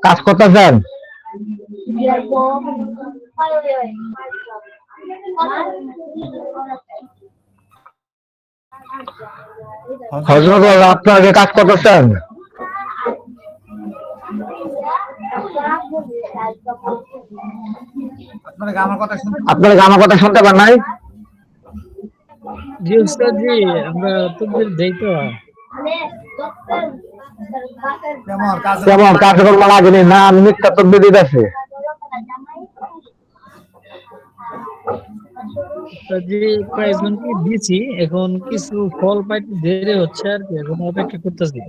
কাজ করতেছেন? হজরত আপনার আগে কাজ করতেছেন? আপনার আমার কথা শুনতে পান নাই? জি উস্তাদ জি, আমরা তকবীর দেই তো। কেমন কার্যক্রম লাগেনি না? আমি মিথ্যা তকবির দিতেছি। উস্তাদ জি কয়েকজনকে দিছি, এখন কিছু ফল পাইতে দেরি হচ্ছে আর কি, এখন অপেক্ষা করতেছি।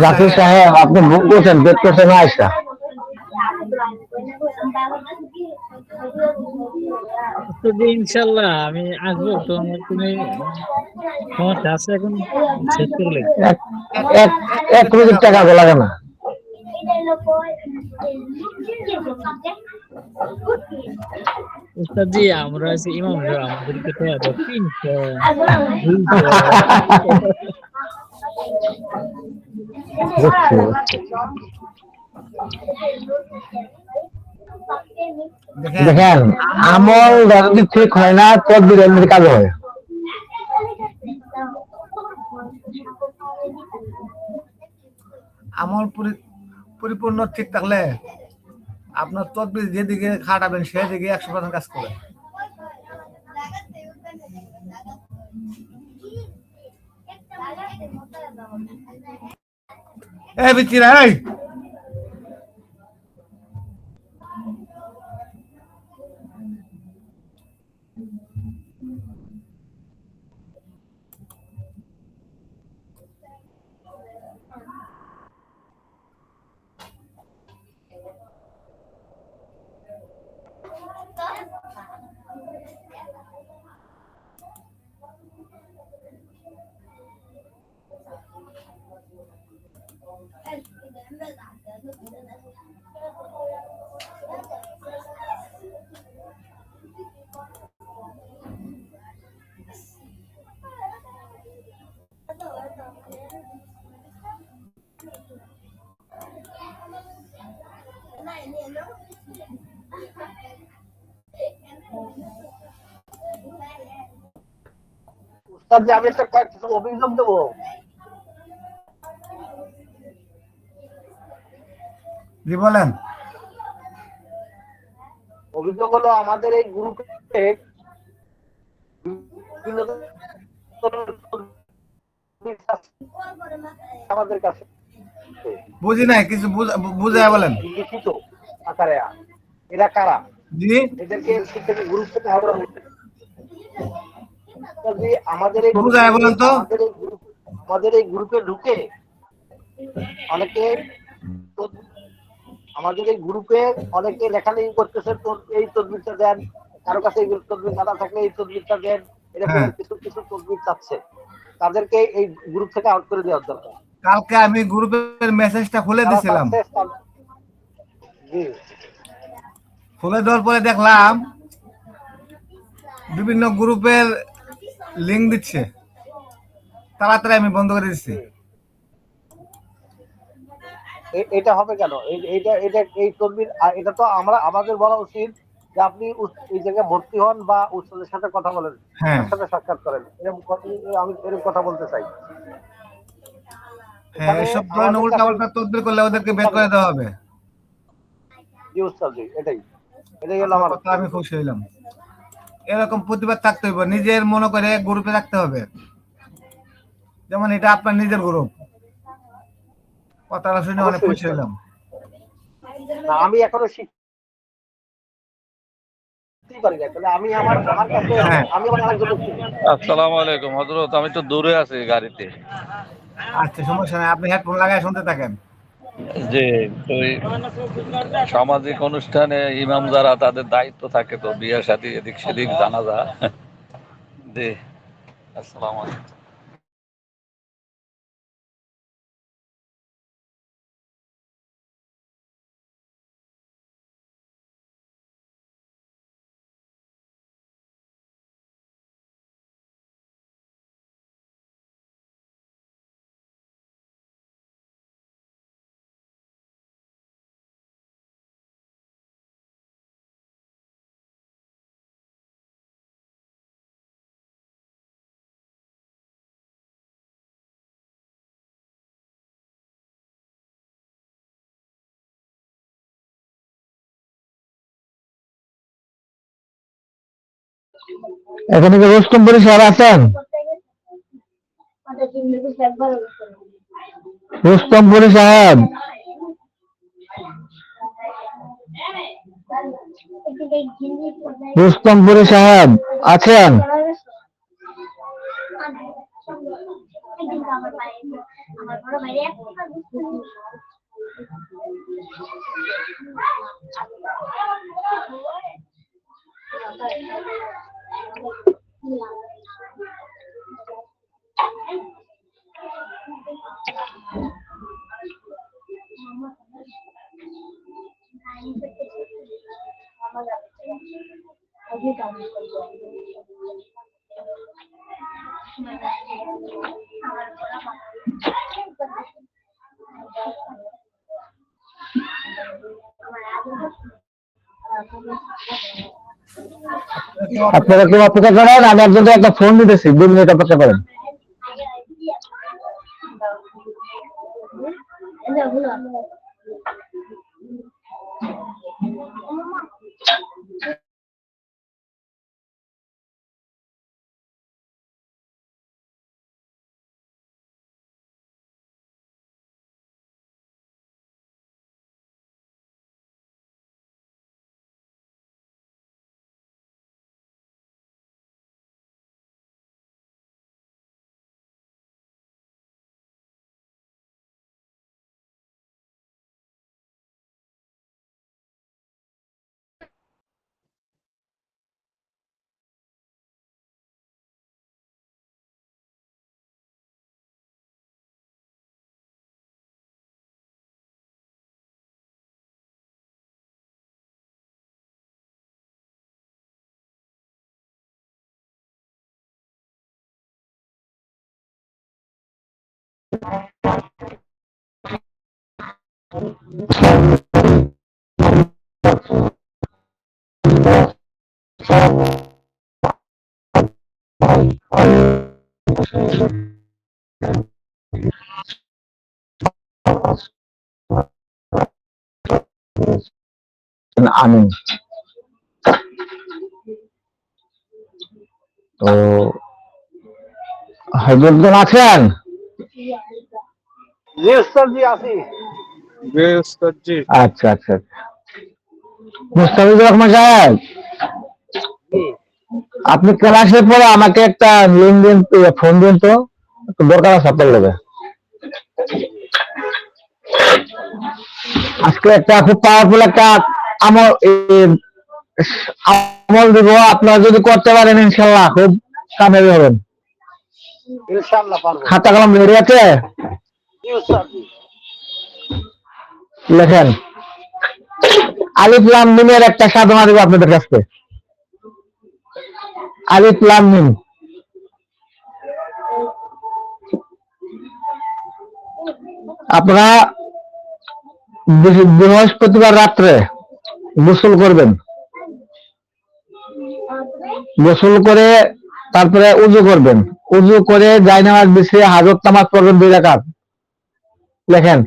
জাকির সাহেব, আপনি ভুল করছেন, দেখতেছেন না আয়সা। উস্তাদ জি ইনশাল্লাহ আমি আসবো, তো আমার তুমি সমস্যা আছে এখন শেষ করে লাই। এক- এক- 1 কোটি টাকা লাগে না। উস্তাদ জি আমরা আছি ইমাম সাহেব, আমাদেরকে তো এত 300 200 বুঝছি। দেখেন, আমল যদি ঠিক হয় না, তদবির এমনি কাজ হয়। আমল পরিপূর্ণ ঠিক থাকলে আপনার তদবির যেদিকে খাটাবেন সেদিকে 100% কাজ করবে। এই বিচিরা, এই উস্তাদ যে আমি একটা কিছু অভিযোগ দেবো। জি বলেন। অভিযোগ হলো আমাদের এই গ্রুপে বিভিন্ন ধরনের তদবির আছে আমাদের কাছে বুঝি নাই কিছু, বুঝায় বলেন। লিখিত আকারে। এরা কারা? জি এদেরকে থেকে গ্রুপ থেকে আমরা আমাদের এই বুঝায় বলেন তো। আমাদের এই গ্রুপে ঢুকে অনেকে আমাদের এই গ্রুপে অনেকে লেখালেখি করতেছে, এই তদবিরটা দেন, কারো কাছে এই তদবির জানা থাকলে এই তদবিরটা দেন, এরকম হ্যাঁ, কিছু কিছু তদবির চাচ্ছে। তাদেরকে এই গ্রুপ থেকে আউট করে দেওয়ার দরকার। কালকে আমি গ্রুপের মেসেজটা খুলে যারা দিছিলাম। চাচ্ছে জি খুলে দেওয়ার পরে দেখলাম বিভিন্ন গ্রুপের লিঙ্ক দিচ্ছে, তাড়াতাড়ি আমি বন্ধ করে দিচ্ছি। এটা হবে কেন? এইটা এটা এই তদবির, এটা তো আমরা আমাদের বলা উচিত যে আপনি এই জায়গায় ভর্তি হন বা উস্তাদের সাথে কথা বলেন, হ্যাঁ তার সাথে সাক্ষাৎ করেন। আমি এরকম কথা বলতে চাই। হ্যাঁ, এখানে এসব ধরনের আমাদের কাছে উল্টাপাল্টা তদবির করলে ওদেরকে বের করে দেওয়া হবে। জি উস্তাদ জি, এটাই এটাই হলো আপনার আমার কথা আমি খুশি হইলাম। এরকম প্রতিবাদ থাকতে হবে, নিজের মনে করে গ্রুপে রাখতে হবে। যেমন এটা আপনার নিজের গ্রুপ, কথাটা শুনে অনেক অবশ্যই খুশি উস্তাদ। হইলাম। না, আমি এখনো শিখতেই পারি না, তাহলে আমি আমার আমার কাছে হ্যাঁ, আমি আমার আরেকজনকে চিনি। আসসালামু আলাইকুম হযরত, আমি তো দূরে আছি গাড়িতে। আচ্ছা সমস্যা নাই, আপনি হেডফোন লাগায় শুনতে থাকেন। যে তো এই সামাজিক অনুষ্ঠানে ইমাম যারা তাদের দায়িত্ব থাকে, তো বিয়ে শাদী এদিক সেদিক জানাজা। জি, আসসালামু আলাইকুম। এখানে কি রুস্তমপুরি সাহেব আছেন? রুস্তমপুরি সাহেব, রুস্তমপুরি সাহেব আছেন? আপনারা কেউ অপেক্ষা করেন, আমি একজনকে একটা ফোন দিতেছি, 2 মিনিট অপেক্ষা করেন। আমি তো হজরতগণ আছেন? জি উস্তাদ জি আছি। আচ্ছা আচ্ছা, মুস্তাফিজুর রহমান সাহেব, জি আপনি ক্লাসের পরে আমাকে একটা লিঙ্ক দিন, ফোন দিন তো, একটু দরকার আছে আপনার লগে। আজকে একটা খুব পাওয়ারফুল একটা আমল আমল দিব, আপনারা যদি করতে পারেন ইনশাল্লাহ খুব কামিয়াবি হবেন। ইনশাআল্লাহ পারবো। খাতা কলম রেডি আছে? জি উস্তাদ জি। লেখেন, আলিফ লাম মিমের একটা সাধনা দিব আপনাদের কাছে। আলিফ লাম মিম, আপনারা বৃহস্পতিবার রাত্রে গোসল করবেন, গোসল করে তারপরে উজু করবেন, উজু করে জায়নামাজ বিছিয়ে হাজত নামাজ পড়বেন 2 রাকাত। লেখেন,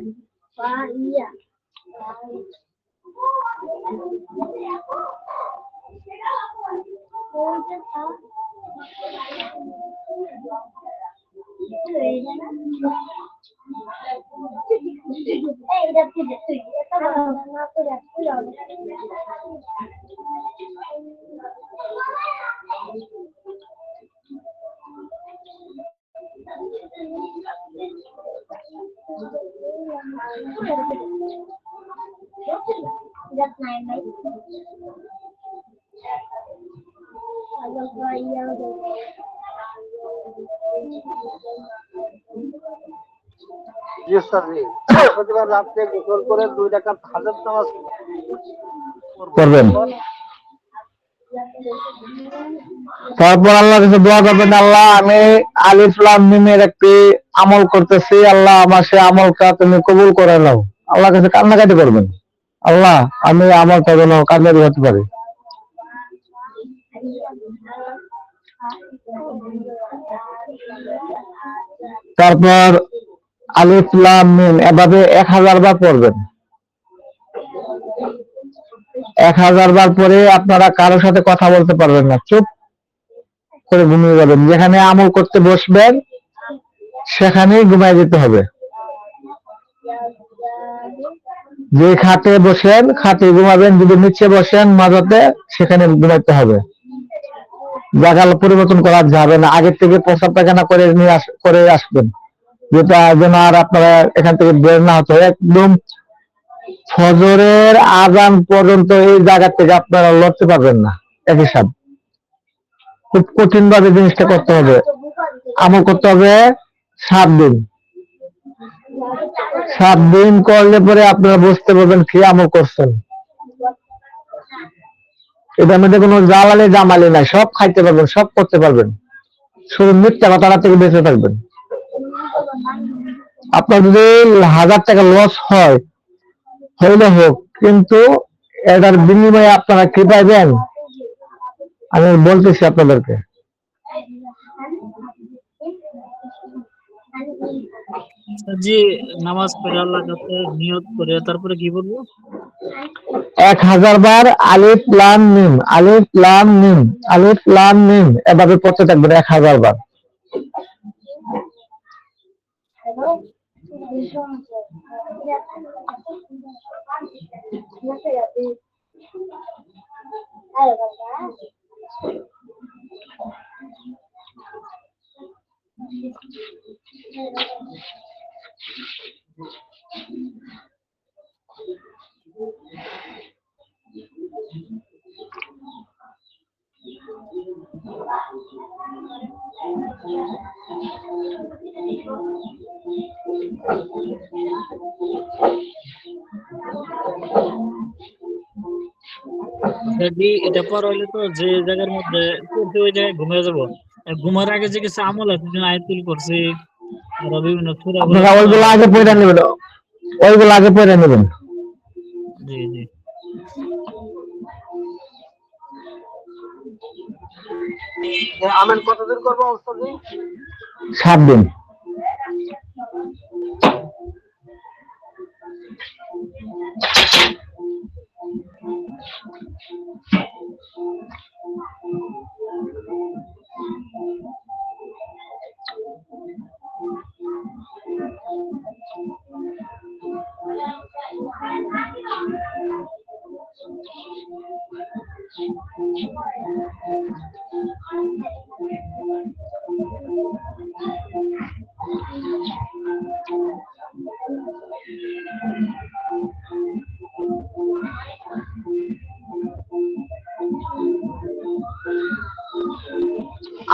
জি উস্তাদ জি। বৃহস্পতিবার রাত্রে গোসল করে 2 রাকাত হাজত নামাজ করবেন। তারপর আল্লাহর কাছে দোয়া করবেন, আল্লাহ আমি আলিফ লাম মিমের একটি আমল করতেছি, আল্লাহ আমার সে আমলটা তুমি কবুল করে নাও। আল্লাহর কাছে কান্নাকাটি করবেন, আল্লাহ আমি আমলটা যেন কামিয়াবি হতে পারি। তারপর আলিফ লাম মিম এভাবে 1000 বার পড়বেন। 1000 বার পরে আপনারা কারোর সাথে কথা বলতে পারবেন না, চুপ করে ঘুমিয়ে যাবেন। যেখানে আমল করতে বসবেন সেখানেই ঘুমায় যেতে হবে। যে খাটে বসেন খাটে ঘুমাবেন, যদি নিচে বসেন মাজাতে সেখানে ঘুমাইতে হবে। জায়গা পরিবর্তন করা যাবে না। আগের থেকে প্রস্রাব পায়খানা করে আসবেন, যেটা যেন আর আপনারা এখান থেকে বের না হতে হয়। একদম ফজরের আজান পর্যন্ত এই জায়গা থেকে আপনারা লড়তে পারবেন না। একই সাথে খুব কঠিন ভাবে জিনিসটা করতে হবে। আমল করতে হবে 7 দিন। 7 দিন করলে পরে আপনারা বুঝতে পারবেন কি আমল করছেন। এটার মধ্যে কোনো জালালি জামালি নাই, সব খাইতে পারবেন, সব করতে পারবেন, শুধু মিথ্যা কথাটা থেকে বেঁচে থাকবেন। আপনার যদি 1000 টাকা লস হয় হইলে হোক, কিন্তু এটার বিনিময়ে আপনারা কি পাইবেন আমি বলতেছি আপনাদেরকে। জি, নামাজ পড়ে আল্লাহ কাছে নিয়ত করে তারপরে কি বলবো? 1000 বার আলিফ লাম মিম, আলিফ লাম মিম, আলিফ লাম মিম এভাবে পড়তে থাকবেন 1000 বার। যদি এটা পর হইলে তো যে জায়গার মধ্যে পড়তে ওই জায়গায় ঘুমিয়ে যাবো। ঘুমার আগে যে কিছু আমল আছে, যেমন আয়াতুল কুরসি আর বিভিন্ন সূরা গুলো আপনারা ওইগুলো আগে পড়ে নেবেন, ওইগুলো আগে পড়ে নেবেন। জি জি। আমেন কতদিন করবো ওস্তাদ? 7 দিন।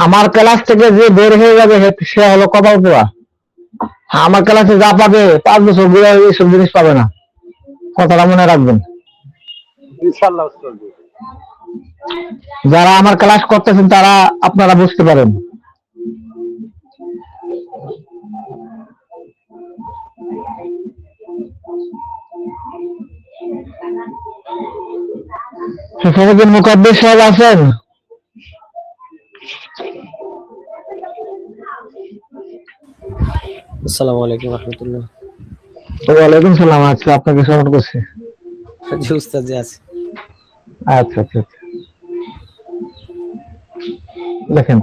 আমার ক্লাস থেকে যে বের হয়ে যাবে সে হলো কপাল পোড়া। আমার ক্লাসে যা পাবে 5 বছর ঘুরে এইসব জিনিস পাবে না, কথাটা মনে রাখবেন। ইনশাআল্লাহ ওস্তাদ। যারা আমার ক্লাস করতেছেন তারা আপনারা বুঝতে পারেন। ফখরুদ্দিন মুকাদ্দির সাহেব আছেন? আসসালামু আলাইকুম রহমতুল্লাহ। ওয়ালাইকুম সালাম। আচ্ছা, আপনাকে স্মরণ করছি। জি উস্তাদ, জি আছে। আচ্ছা আচ্ছা আচ্ছা, দেখেন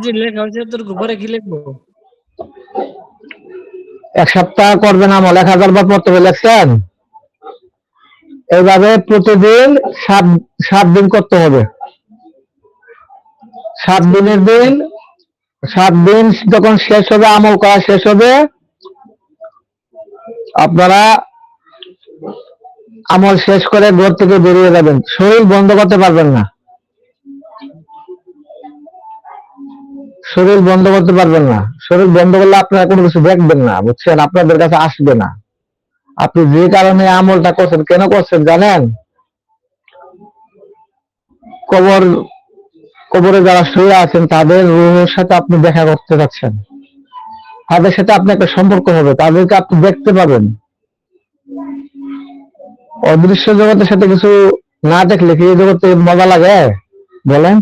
জি, লেখা হয়েছে তোর ঘরে কি লিখবো? 1 সপ্তাহ করবেন আমল, 1000 বার পড়তে হবে, লেখছেন? এইভাবে প্রতিদিন 7 দিন করতে হবে। 7 দিনের দিন 7 দিন যখন শেষ হবে, আমল করা শেষ হবে, আপনারা আমল শেষ করে ঘর থেকে বেরিয়ে যাবেন। শরীর বন্ধ করতে পারবেন না, শরীর বন্ধ করতে পারবেন না। শরীর বন্ধ করলে আপনারা কোনো কিছু দেখবেন না, বুঝছেন? আপনাদের কাছে আসবে না। আপনি যে কারণে আমলটা করছেন, কেন করছেন জানেন? কবরে যারা শুয়ে আছেন তাদের রূহের সাথে আপনি দেখা করতে যাচ্ছেন, তাদের সাথে আপনার একটা সম্পর্ক হবে, তাদেরকে আপনি দেখতে পাবেন। অদৃশ্য জগতের সাথে কিছু না দেখলে কি এই জগতে মজা লাগে বলেন?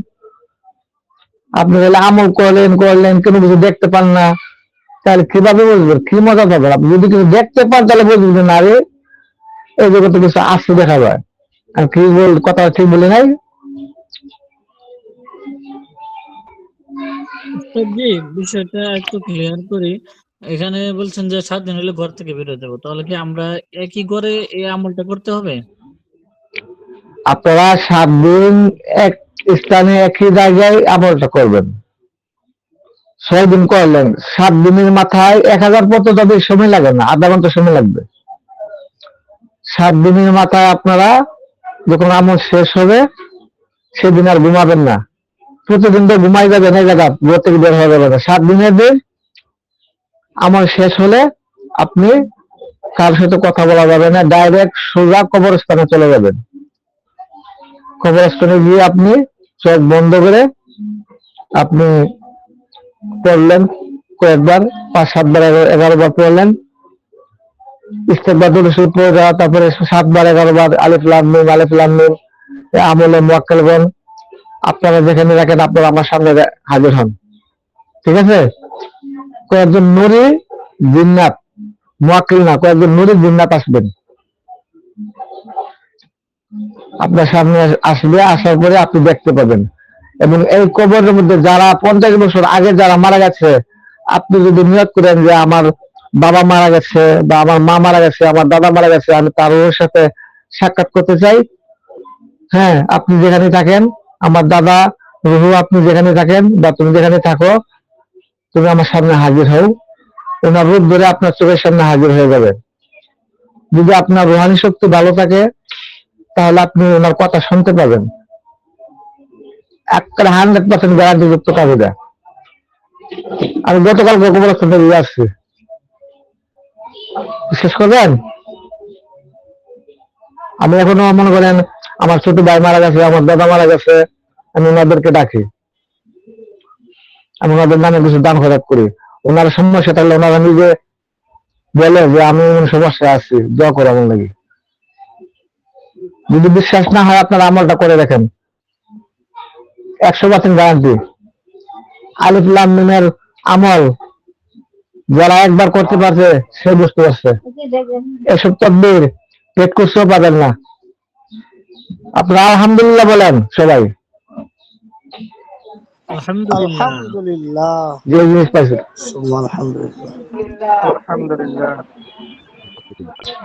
আপনি তাহলে আমল করলেন করলেন কোনো কিছু দেখতে পান না, তাহলে কিভাবে বুঝবেন কি মজা পাবেন? আপনি যদি কিছু দেখতে পান তাহলে বুঝবেন না রে এই জগতে কিছু আসছে দেখা যায়। আর কি বল কথা ঠিক বলি নাই? উস্তাদ জি, বিষয়টা একটু ক্লিয়ার করি। এখানে বলছেন যে 7 দিন হলে ঘর থেকে বের হয়ে যাবো, তাহলে কি আমরা একই ঘরে এই আমলটা করতে হবে? আপনারা 7 দিন এক স্থানে একই জায়গায় আমলটা করবেন। 6 দিন করলেন, 7 দিনের মাথায় 1000 পর্যন্ত তবে সময় লাগে না, আধা ঘন্টা সময় লাগবে। 7 দিনের মাথায় আপনারা যখন আমল শেষ হবে সেদিন আর ঘুমাবেন না। প্রতিদিন তো ঘুমাই যাবেন এই জায়গা, ঘর থেকে বের হয়ে যাবে না। 7 দিনের দিন আমল শেষ হলে আপনি কার সাথে কথা বলা যাবে না, ডাইরেক্ট সোজা কবরস্থানে চলে যাবেন। কবরস্থানে গিয়ে আপনি চোখ বন্ধ করে আপনি পড়লেন কয়েকবার, 5-7 বার 11 বার পড়লেন, ইস্তেগফার দরুদ শরীফ পড়ে যাওয়া, তারপরে 7 বার 11 বার আলিফ লাম মিম আলিফ লাম মিম আমলে মুয়াক্কালগণ আপনারা যেখানে রাখেন আপনারা আমার সামনে হাজির হন। ঠিক আছে? কয়েকজন নুরি জিন্নাত, মুয়াক্কিল না, কয়েকজন নুরি জিন্নাত আসবেন আপনার সামনে, আসবে, আসার পরে আপনি দেখতে পাবেন। এবং এই কবরের মধ্যে যারা 50 বছর আগে যারা মারা গেছে, আপনি যদি নিয়ত করেন যে আমার বাবা মারা গেছে বা আমার মা মারা গেছে, আমার দাদা মারা গেছে, আমি তার সাথে সাক্ষাৎ করতে চাই, হ্যাঁ, আপনি যেখানে থাকেন, আমার দাদা রুহু আপনি যেখানে থাকেন বা তুমি যেখানে থাকো, তুমি আমার সামনে হাজির হও, ওনার রূপ ধরে আপনার চোখের সামনে হাজির হয়ে যাবে। যদি আপনার রুহানি শক্তি ভালো থাকে তাহলে আপনি ওনার কথা শুনতে পাবেন। একটা 100% গ্যারান্টি যুক্ত কাজে। আমি গতকাল কবরস্থান থেকে আসছি, বিশ্বাস করবেন? আমি এখনো মনে করেন আমার ছোট ভাই মারা গেছে, আমার দাদা মারা গেছে, আমি ওনাদেরকে ডাকি, আমি ওনাদের নামে কিছু দান খরচ করি। ওনার সমস্যা থাকলে ওনারা নিজে বলে যে আমি এমন সমস্যায় আছি, দোয়া করো আমার লাগি। যদি বিশ্বাস না হয় আপনারা আমলটা করে দেখেন, 100% গ্যারান্টি। আলিফ লাম মিমের আমল যারা একবার করতে পারছে সে বুঝতে পারছে। এসব তদবির পেট করছেও পাবেন না। আপনারা আলহামদুলিল্লাহ বলেন সবাই, আলহামদুলিল্লাহ। আলহামদুলিল্লাহ। যে জিনিস পাইছে। আলহামদুলিল্লাহ। আলহামদুলিল্লাহ।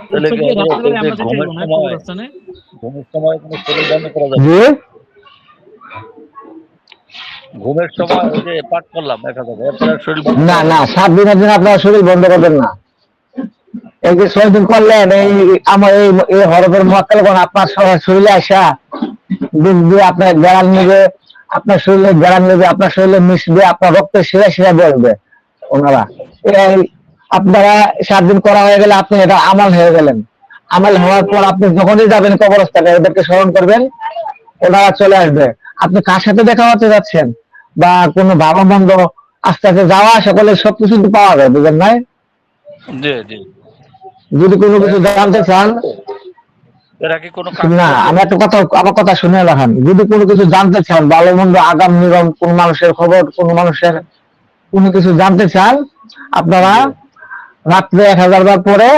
তাহলে উস্তাদ কি জি, হলো রাত্রে এই বেলায় যে আমরা যেতে ঘুমের হইব না সময়, কবরস্থানে? ঘুমের সময় কোনো শরীর বন্ধ করা যাবে? যে ঘুমের সময় ওই যে পাঠ করলাম 1000, এরপরে আর শরীর বন্ধ না করা না, যাবে? 7 দিনের দিন আপনারা শরীর বন্ধ করবেন না। এই যে 6 দিন করলেন, এই আমার এই হরফের মুয়াক্কাল কোন আপনার শরীরে আসা দিক দিয়ে আপনার গ্যারান নেবে, আপনার শরীরে গ্যারান নেবে, আপনার শরীরে মিশবে, আপনার রক্তের শিরা শিরা বলবে ওনারা। এই আপনারা 7 দিন করা হয়ে গেলে আপনি এটা আমাল হয়ে গেলেন। আমাল হওয়ার পর আপনি যখনই যাবেন কবরস্থানে ওদেরকে স্মরণ করবেন, ওনারা চলে আসবে। আপনি কার সাথে দেখা হতে যাচ্ছেন বা কোনো ভালো মন্দ আস্তে আস্তে যাওয়া আসা করলে সবকিছু তো পাওয়া যায়, বুঝলেন নাই? জি জি। যদি কোনো কিছু জানতে চান, এরা কি কোনো কাজ না করবে? আমি একটা কথা, আমার কথা শুনে রাখেন, যদি কোনো কিছু জানতে চান, ভালো মন্দ আগাম নিগম, কোন মানুষের খবর, কোন মানুষের কোনো কিছু জানতে চান, আপনারা জি। রাত্রে 1000 বার পরে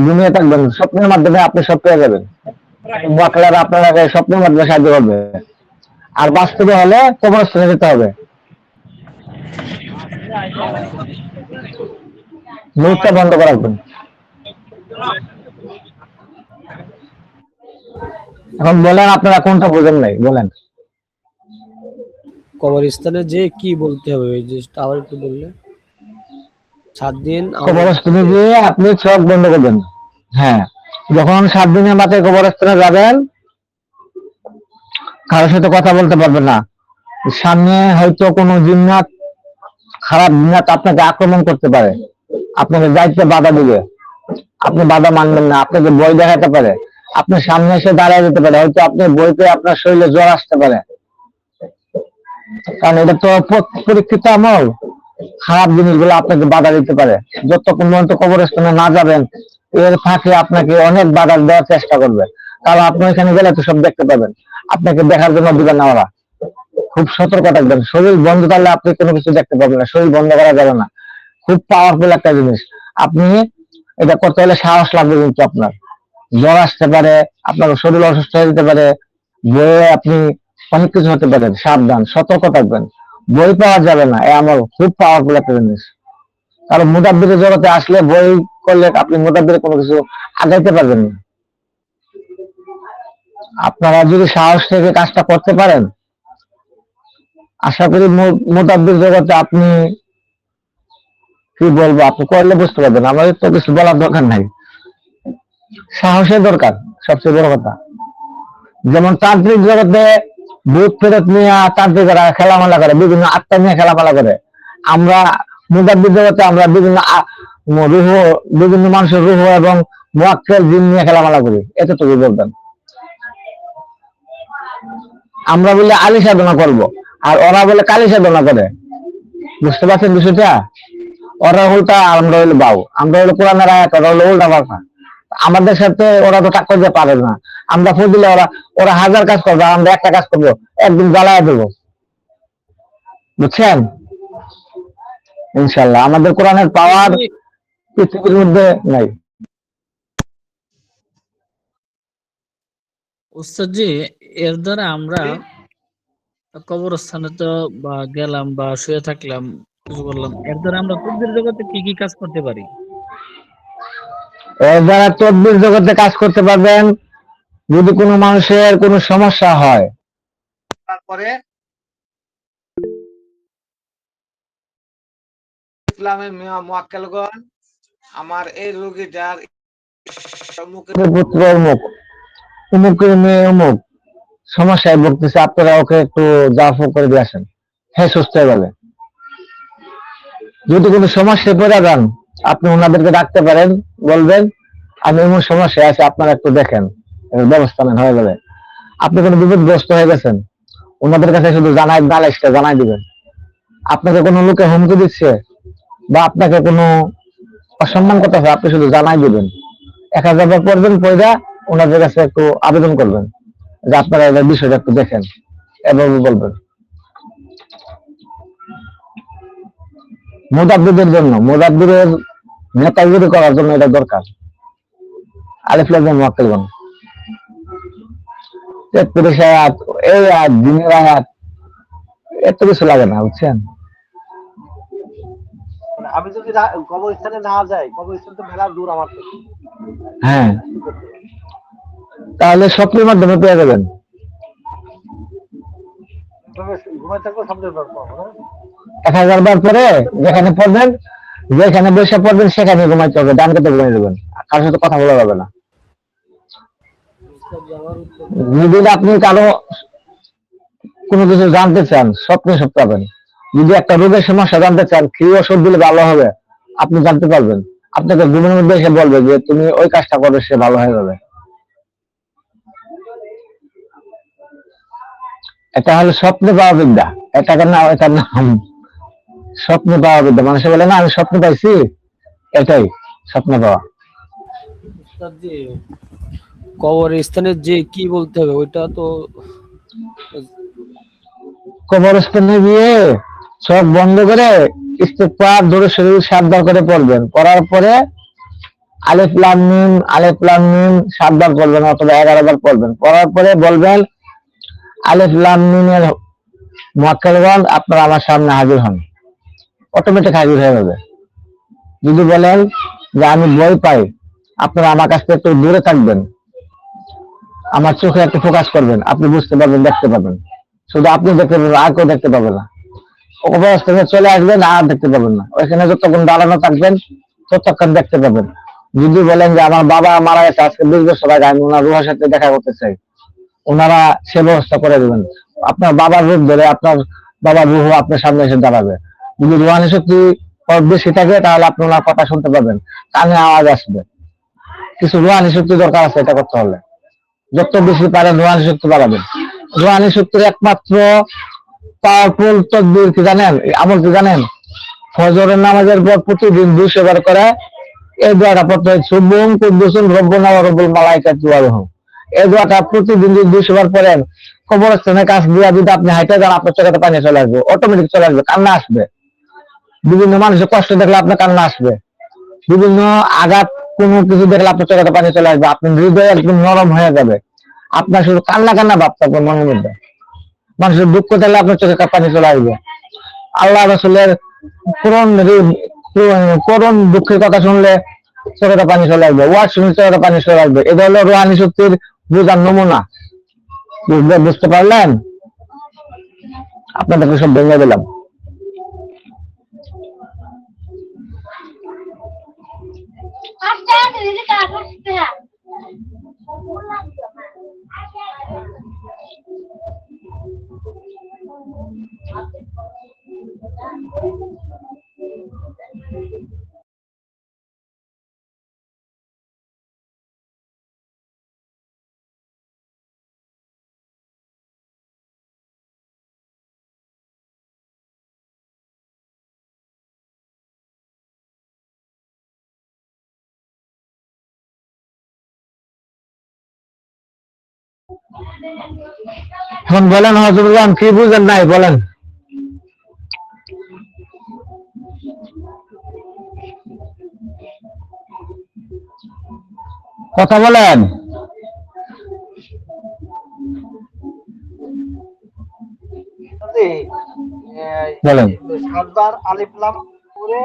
ঘুমিয়ে থাকবেন, স্বপ্নের মাধ্যমে আপনি সব পেয়ে যাবেন। ওয়াকলার আপনারা স্বপ্নের মাধ্যমে সাহায্য করবে। আর বাস্তবে হলে কবরস্থানে যেতে হবে। মুখটা বন্ধ করে রাখবেন। এখন বলেন আপনারা কোনটা বোঝেন নাই, বলেন। কবরস্থানে যে কি বলতে হবে ওই জিনিসটা আবার একটু বললে। 7 দিন কবরস্থানে গিয়ে আপনি চোখ বন্ধ করবেন। হ্যাঁ, যখন 7 দিনের মাথায় কবরস্থানে যাবেন, কারোর সাথে কথা বলতে পারবেন না। সামনে হয়তো কোনো জিন্নাত, খারাপ জিন্নাত আপনাকে আক্রমণ করতে পারে, আপনাকে দায়িত্বে বাধা দিবে, আপনি বাধা মানবেন না, আপনাকে বই দেখাতে পারে, আপনার সামনে এসে দাঁড়িয়ে যেতে পারে, হয়তো আপনি বইতে আপনার শরীরে জ্বর আসতে পারে, কারণ এটা তো পরীক্ষিত আমল। খারাপ জিনিসগুলো আপনাকে বাধা দিতে পারে। যতক্ষণ পর্যন্ত কবরস্থানে না যাবেন এর ফাঁকে আপনাকে অনেক বাধা দেওয়ার চেষ্টা করবে, কারণ আপনি এখানে গেলে তো সব দেখতে পাবেন, আপনাকে দেখার জন্য দিবে না ওরা। খুব সতর্ক থাকবেন, শরীর বন্ধ থাকলে আপনি কোনো কিছু দেখতে পাবেন না, শরীর বন্ধ করা যাবে না। খুব পাওয়ারফুল একটা জিনিস। আপনি এটা করতে হলে সাহস লাগবে, কিন্তু আপনার জ্বর আসতে পারে, আপনার শরীর অসুস্থ হয়ে যেতে পারে, বইয়ে আপনি অনেক কিছু হতে পারে। সাবধান, সতর্ক থাকবেন, বই পাওয়া যাবে না, এ আমার খুব পাওয়ারফুল একটা জিনিস। কারণ মুদাব্বিরের জগতে আসলে বই করলে আপনি মুদাব্বিরে কোনো কিছু আগাইতে পারবেন না। আপনারা যদি সাহস থেকে কাজটা করতে পারেন, আশা করি মুদাব্বির জগতে আপনি কি বলবো, আপনি করলে বুঝতে পারবেন। আমাদের তো কিছু বলার দরকার নাই, সাহসের দরকার সবচেয়ে বড় কথা। যেমন তান্ত্রিক জগতে ভূত ফেরত নিয়ে তান্ত্রিকরা খেলামেলা করে, বিভিন্ন আত্মা নিয়ে খেলামেলা করে। আমরা মুদাব্বির জগতে আমরা রুহ, বিভিন্ন মানুষের রুহ এবং মুআক্কেল জিন নিয়ে খেলামেলা করি, এতটুকু বলবেন। আমরা বলে আলী সাধনা করব, আর ওরা বলে কালী সাধনা করে। বুঝতে পারছেন বিষয়টা? ওরা উল্টা, আমরা হইলো বাউ, আমরা হইলো কোরআনের আয়াত, ওরা হইলো উল্টা পাল্টা। আমাদের সাথে ওরা তো টাক্কর দিতে পারে না। আমরা ফুল দিলে ওরা 1000 কাজ করবে, আমরা একটা কাজ করবো, একদিন জ্বালায় দেবো। বুঝছেন? ইনশাল্লাহ আমাদের কোরআনের পাওয়ার পৃথিবীর মধ্যে নাই। উস্তাদ জি, এর দ্বারা আমরা কবরস্থানে তো বা গেলাম বা শুয়ে থাকলাম, কিছু করলাম, এর দ্বারা আমরা তদ্বির জগতে কি কি কাজ করতে পারি? এর দ্বারা তদ্বির জগতে কাজ করতে পারবেন। যদি কোনো মানুষের কোনো সমস্যা হয়, তারপরে ইসলামের মুআক্কেলগণ আমার এই রোগীটার পুত্র অমুক, অমুকের মেয়ে অমুক সমস্যায় ভুগতেছে, আপনারা ওকে একটু জাফু করে দিয়ে আসেন, হ্যাঁ সুস্থ হয়ে যাবে। যদি কোনো সমস্যায় পড়ে যান, আপনি ওনাদেরকে ডাকতে পারেন, বলবেন আমি এমন সমস্যায় আছে, আপনারা একটু দেখেন, এর ব্যবস্থা নেন, হয়ে যাবে। আপনি কোনো বিপদগ্রস্ত হয়ে গেছেন, ওনাদের কাছে শুধু নালিশটা জানাই দিবেন। আপনাকে কোনো লোকে হুমকি দিচ্ছে বা আপনাকে কোনো অসম্মান করতেছে, আপনি শুধু জানাই দিবেন। 1000 পড়বেন, পয়দা ওনাদের কাছে একটু আবেদন করবেন যে আপনারা এই বিষয়টা একটু দেখেন, এভাবে বলবেন। মুদাব্বিরের জন্য, মুদাব্বিরের নেতাগিরি করার জন্য এটা দরকার। আলিফ লাম মিম মুআক্কেলগণ, 33 আয়াত, এই আয়াত, দিনের আয়াত, এত কিছু লাগে না, বুঝছেন? মানে আমি যদি কবরস্থানে না যাই, কবরস্থান তো মেলা দূর আমার থেকে, হ্যাঁ, তাহলে স্বপ্নের মাধ্যমে পেয়ে যাবেন। ঘুমাই থাকবো, সামনে পারবো না। 1000 বার পরে যেখানে পড়বেন, যেখানে বসে পড়বেন সেখানে ঘুমাইতে হবে, ডান কাতে ঘুমিয়ে যাবেন, কারোর সাথে কথা বলা যাবে না। যদি আপনি কারো কোনো কিছু জানতে চান, স্বপ্নে সব পাবেন। যদি একটা রোগের সমস্যা জানতে চান, কি ওষুধ দিলে ভালো হবে, আপনি জানতে পারবেন। আপনাকে ঘুমের মধ্যে এসে বলবে যে তুমি ওই কাজটা করবে, সে ভালো হয়ে যাবে। এটা হলো স্বপ্নে পাওয়া বিদ্যা, এটাকে না, এটার নাম স্বপ্নে পাওয়া বিদ্যা। মানুষে বলে না আমি স্বপ্নে পাইছি, এটাই স্বপ্নে পাওয়া। উস্তাদ জি, কবরস্থানের যে কি বলতে হবে ওইটা তো কবরস্থানে গিয়ে চোখ বন্ধ করে ইস্তেগফার দরুদ শরীফ 7 বার করে পড়বেন। পড়ার পরে আলিফ লাম মিম, আলিফ লাম মিম 7 বার পড়বেন অথবা 11 বার পড়বেন। পড়ার পরে বলবেন আলিফ লাম মিমের মুআক্কেলগণ আপনারা আমার সামনে হাজির হন, অটোমেটিক হাজির হয়ে যাবে। যদি বলেন যে আমি ভয় পাই, আপনারা আমার কাছ থেকে একটু দূরে থাকবেন, আমার চোখে একটু ফোকাস করবেন, আপনি বুঝতে পারবেন, দেখতে পাবেন। শুধু আপনি দেখতে পাবেন, আর কেউ দেখতে পাবে না। অবস্থানে চলে আসবেন, আর দেখতে পাবেন না। ওইখানে যতক্ষণ দাঁড়ানো থাকবেন ততক্ষণ দেখতে পাবেন। যদি বলেন যে আমার বাবা মারা গেছে আজকে 20 বছর আগে, আমি ওনার রুহের সাথে দেখা করতে চাই, ওনারা সে ব্যবস্থা করে দেবেন। আপনার বাবার রূপ ধরে আপনার বাবার রুহ আপনার সামনে এসে দাঁড়াবে। যদি রুহানি শক্তি বেশি থাকে তাহলে আপনি ওনার কথা শুনতে পাবেন, কানে আওয়াজ আসবে। কিছু রুহানি শক্তি দরকার আছে এটা করতে হলে, যত বেশি পারেন রুহানি শক্তি বাড়াবেন। রুহানি শক্তির একমাত্র পাওয়ারফুল তদবির কি জানেন, আমল কি জানেন? ফজরের নামাজের পর প্রতিদিন 200 বার করে এই দোয়াটা পড়তে হয়, সুবুম কুদ্দুসুন রব্বুনা ওয়া রব্বুল মালাইকাতি ওয়াল রূহ। এই দোয়াটা প্রতিদিন যদি 200 বার পড়েন, কবরস্থানের কাছ দিয়ে যদি আপনি হাইটা যান, আপনার চোখে পানি চলে আসবে, অটোমেটিক চলে আসবে, কান্না আসবে। বিভিন্ন মানুষের কষ্ট দেখলে আপনার কান্না আসবে, বিভিন্ন আঘাত কোনো কিছু দেখলে আপনার চোখে পানি চলে আসবে, আপনার হৃদয় একদম নরম হয়ে যাবে, আপনার শুধু কান্না কান্না ভাব থাকবে মনের মধ্যে। মানুষের দুঃখ দেখলে আপনার চোখে পানি চলে আসবে। আল্লাহ রাসূলের করুণ করুণ দুঃখের কথা শুনলে চোখে পানি চলে আসবে, ওয়াজ শুনলে চোখে পানি চলে আসবে। এটা হলো রুহানি শক্তির বোঝার নমুনা। বুঝতে পারলেন? আপনাদেরকে সব ভেঙে দিলাম। এখন বলেন হযরত, কি বুঝেন নাই বলেন? কথা বলেন। বলেন। 7 বার আলিফ লাম করে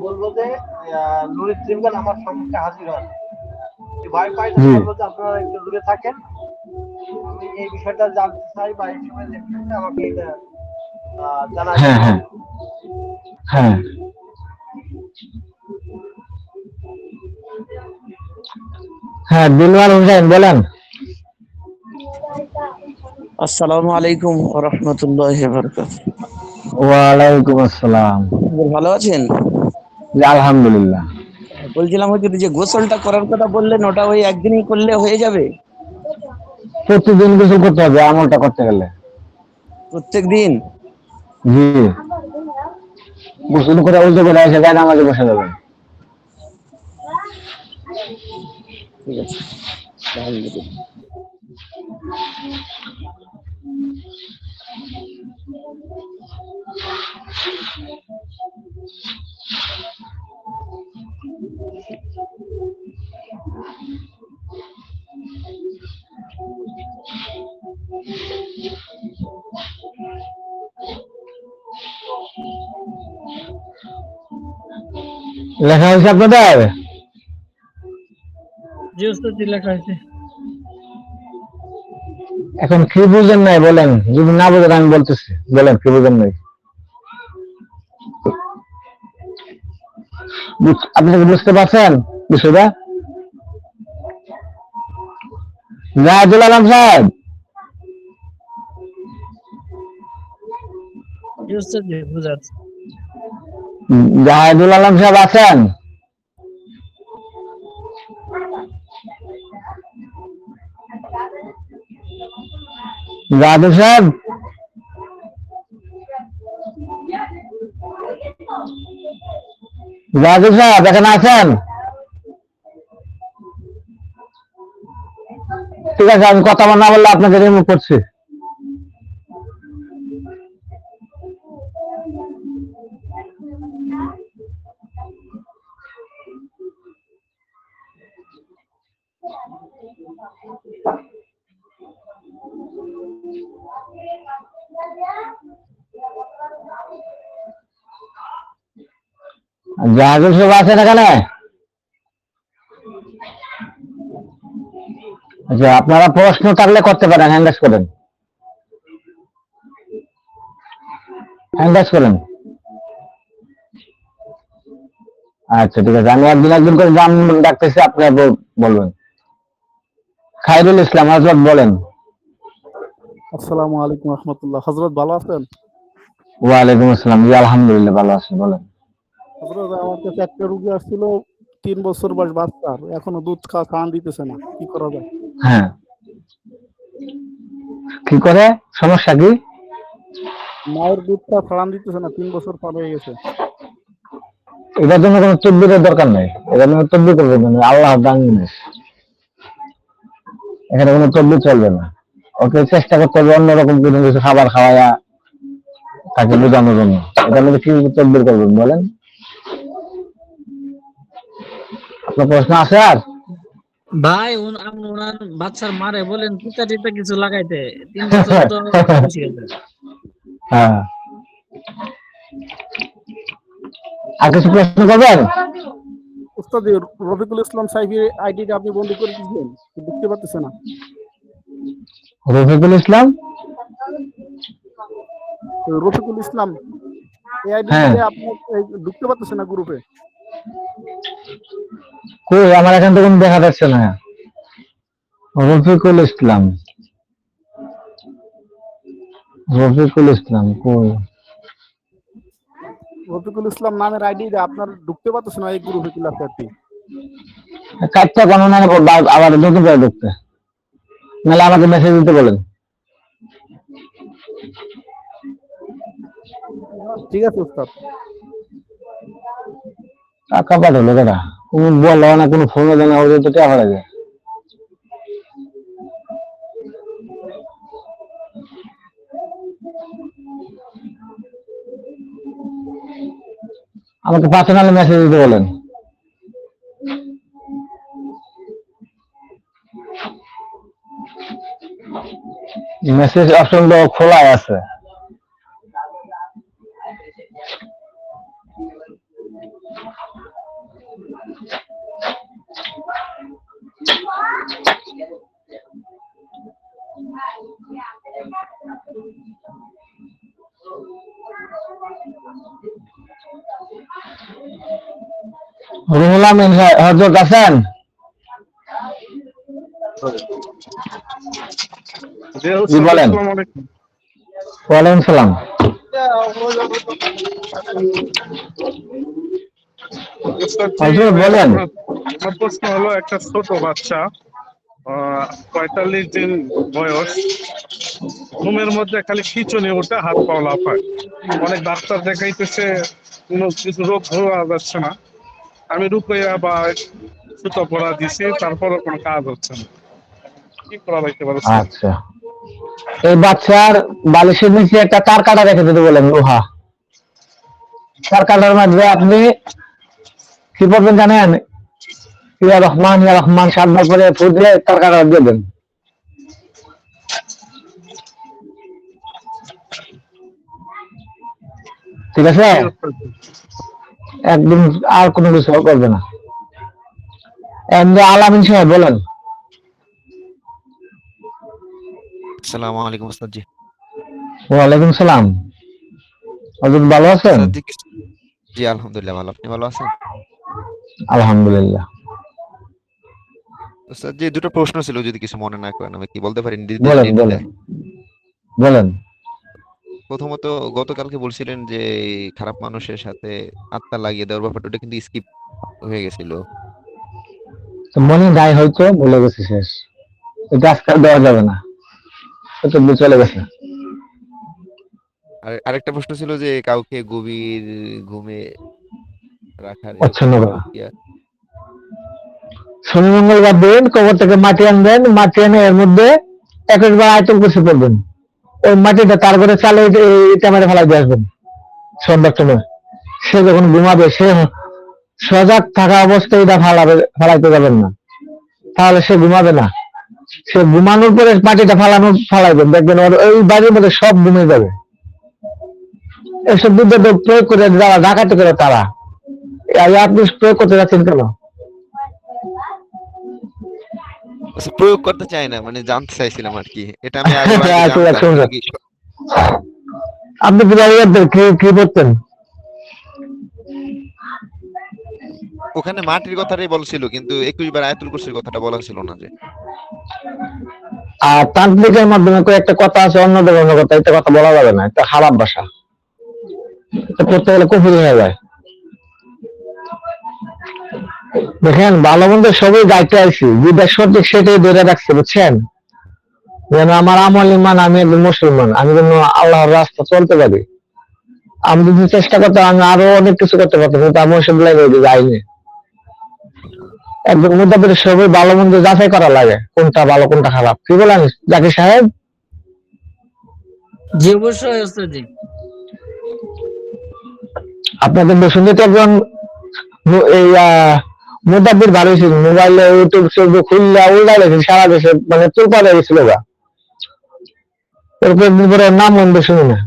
বলবো যে নুরুল ইসলাম আমার সম্মুখে হাজির হন। ভয় পাই না, জি। বলবো যে আপনারা একটু দূরে থাকেন, আমি এই বিষয়টা জানতে চাই বা এই সময় দেখতে আমাকে এটা জানাই হ্যাঁ দিন। হ্যাঁ হ্যাঁ হ্যাঁ দিলওয়ার হোসেন বলেন। আসসালামু আলাইকুম ওয়া রাহমাতুল্লাহি ওয়া বারাকাতুহু। ওয়ালাইকুম আসসালাম। ভালো আছেন? জি, আলহামদুলিল্লাহ। বলছিলাম হুজুর, যে গোসলটা করার কথা বললেন, ওটা ওই একদিনই করলে হয়ে যাবে? প্রতিদিন গোসল করতে হবে আমলটা করতে গেলে। প্রত্যেক দিন? জি, গোসল করে উল্টো করে এসে গায়ে নামাজে বসে যাবেন। ঠিক আছে, আলহামদুলিল্লাহ। লেখা হয়েছে আপনাদের? জি ওস্তাদ, জি লেখা হয়েছে। এখন কি বুঝেন নাই বলেন, যদি না বুঝেন আমি বলতেছি, বলেন কি বুঝেন নাই। আপনি কি বুঝতে পারছেন বিষয়টা? জাহিদুল আলম সাহেব, জি ওস্তাদ, জি বুঝাচ্ছি। জাহিদুল আলম সাহেব আছেন? জাহিদুল সাহেব, জাহিদুল সাহেব এখানে আছেন? ঠিক আছে, আমি কথা না বললে আপনাকে রিমুভ করছি। জাহিদুল সাহেব আছেন এখানে? আচ্ছা, আপনারা প্রশ্ন থাকলে করতে পারেন, হ্যান্ডাস করেন, হ্যান্ডাস করেন। আচ্ছা ঠিক আছে, আমি একদিন করে নাম ডাকতেছি, আপনারা বলবেন। খায়রুল ইসলাম হযরত বলেন। আসসালামু আলাইকুম রহমতুল্লাহ। হযরত ভালো আছেন? ওয়ালাইকুম আসসালাম। জি আলহামদুলিল্লাহ ভালো আছি, বলেন। হযরত আমার কাছে একটা রোগী আসছিল, 3 বছর বয়স বাচ্চার, এখনো দুধ খাওয়া খাওয়ান দিতেছে না, কি করা যায়? হ্যাঁ, কি করে, সমস্যা কি? মায়ের দুধটা খাওয়ান দিতেছে না, 3 বছর পার হয়ে গেছে। এটার জন্য কোনো তদবিরের দরকার নেই, এটার জন্য তদবির করবে না, আল্লাহ দান জিনিস, এখানে কোনো তদবির চলবে না। ওকে চেষ্টা করতে হবে অন্যরকম কোনো কিছু খাবার খাওয়ায়া তাকে বোঝানোর জন্য। এটার মধ্যে কি তদবির করবেন বলেন? আপনার প্রশ্ন আছে আর? ভাই আপনি ওনার বাচ্চার মারে বলেন টিকা টিকা কিছু লাগাইতে, 3 বছর তো বেশি গেছে। হ্যাঁ, আর কিছু প্রশ্ন করবেন? উস্তাদ এই রফিকুল ইসলাম সাহেবের আইডিটা আপনি বন্ধ করে দিয়েছেন, দেখতে পাচ্ছেন না? রফিকুল ইসলাম, রফিকুল ইসলাম এই আইডি হ্যাঁ, আপনি ঢুকতে পারতেছেন না গ্রুপে? কই আমার এখান থেকে দেখা যাচ্ছে না। রফিকুল ইসলাম, রফিকুল ইসলাম কই? রফিকুল ইসলাম নামের আইডি আপনার ঢুকতে পারতেছেন না এই গ্রুপে ক্লাস আপনি? কাজটা গণনা করবো আবার নতুন করে ঢুকতে, নাহলে আমাকে মেসেজ দিতে বলেন। ঠিক আছে উস্তাদ। টাকা পাঠালো কেটা? কোনো বলো না, কোনো ফোন জানা ওদের তো টাকা লাগে। আমাকে পার্সোনালি মেসেজ দিতে বলেন। মেসেজ অপশন তো খোলাই আছে। রুহুল আমিন হযরত আছেন? জি বলেন। ওয়ালাইকুম সালাম। হযরত বলেন। আমার প্রশ্ন হলো, একটা ছোট বাচ্চা 45 দিন বয়স, ঘুমের মধ্যে খালি খিঁচুনি ওঠে, হাত পা লাফায়, অনেক ডাক্তার দেখাইতেছে, কোনো কিছু রোগ ধরা যাচ্ছে না। আমি রুকইয়া বা সুতো পড়া দিছি, তারপরও কোনো কাজ হচ্ছে না, কি করা যাইতে পারে? আচ্ছা, এই বাচ্চার বালিশের নিচে একটা তার কাটা রেখে দিতে বলেন, লোহা তার কাটার মধ্যে আপনি কি করবেন জানেন? ইয়া রহমান ইয়া রহমান 7 বার করে ফুটলে তার কাটা দিয়ে দেন। ঠিক আছে, একদম আর কোনো কিছু করবে না। এমনি আলামিন সাহেব বলেন। আসসালামু আলাইকুম ওস্তাদ জি। ওয়ালাইকুম সালাম। হযরত ভালো আছেন? ওস্তাদ জি, জি আলহামদুলিল্লাহ ভালো, আপনি ভালো আছেন? আলহামদুলিল্লাহ। ওস্তাদ জি, দুটো প্রশ্ন ছিল, যদি কিছু মনে না করেন আমি কি বলতে পারি বলেন বলেন বলেন। প্রথমত, গতকালকে বলছিলেন যে এই খারাপ মানুষের সাথে আত্মা লাগিয়ে দেওয়ার ব্যাপারটা, ওটা কিন্তু স্কিপ হয়ে গেছিল। তো মনে যায় হয়তো ভুলে গেছি, শেষ। এটা আজকাল দেওয়া যাবে না, এটা চলে গেছে। আর আরেকটা প্রশ্ন ছিল যে কাউকে গভীর ঘুমে রাখার অচ্ছন্ন করা। প্রক্রিয়া। শনি মঙ্গলবার দিন কবর থেকে মাটি আনবেন, মাটি এনে এর মধ্যে 21 বার আয়াতুল কুরসি পড়বেন। ওই মাটিটা তার ঘরে চালে এটা মেরে ফেলাই দিয়ে আসবেন সন্ধ্যার সময়। সে যখন ঘুমাবে, সে সজাগ থাকা অবস্থায় এটা ফালাইতে যাবেন না, তাহলে সে ঘুমাবে না। সে ঘুমানোর পরে মাটিটা ফালাইবেন, দেখবেন ওর ওই বাড়ির মধ্যে সব ঘুমিয়ে যাবে। এসব বিদ্যুৎ প্রয়োগ করে যারা ডাকাতি করে তারা, আপনি প্রয়োগ করতে যাচ্ছেন কেন? প্রয়োগ করতে চাই না, মানে জানতে চাইছিলাম আর কি। এটা আমি আগে জানতাম। আপনি কি করতেন ওখানে? মাটির কথাটাই বলছিল, কিন্তু 21 বার আয়াতুল কুরসির কথাটা বলা ছিল না যে। আর তান্ত্রিকের মাধ্যমে একটা কথা আছে, অন্য ধরনের কথা, এটা কথা বলা যাবে না, এটা খারাপ ভাষা, এটা করতে গেলে কুফরি হয়ে যায়। দেখেন, ভালো মন্দ সবই গাইতে আইছি, যেটা সঠিক সেটাই ধরে রাখছে, বুঝছেন? যেন আমার আমল ইমান, আমি একজন মুসলমান, আমি যেন আল্লাহর রাস্তা চলতে পারি। আমি যদি চেষ্টা করতাম আমি আরো অনেক কিছু করতে পারতাম, কিন্তু আমি ওইসব লাইনে যাইনি। একজন মুদ্দাবির সবই ভালো মন্দ যাচাই করা লাগে, কোনটা ভালো কোনটা খারাপ, কি বলেন জাকির সাহেব? জি অবশ্যই ওস্তাদ জি। আপনাদের বসুন্ধরা একজন এই মুদ্দাবির ভালো ছিল, মোবাইলে ইউটিউব খুললে উল্টা গেছে সারা দেশে, মানে চুল পাড়ে গেছিল গা। এরপর দিন পরে নাম মন্দ শুনি না।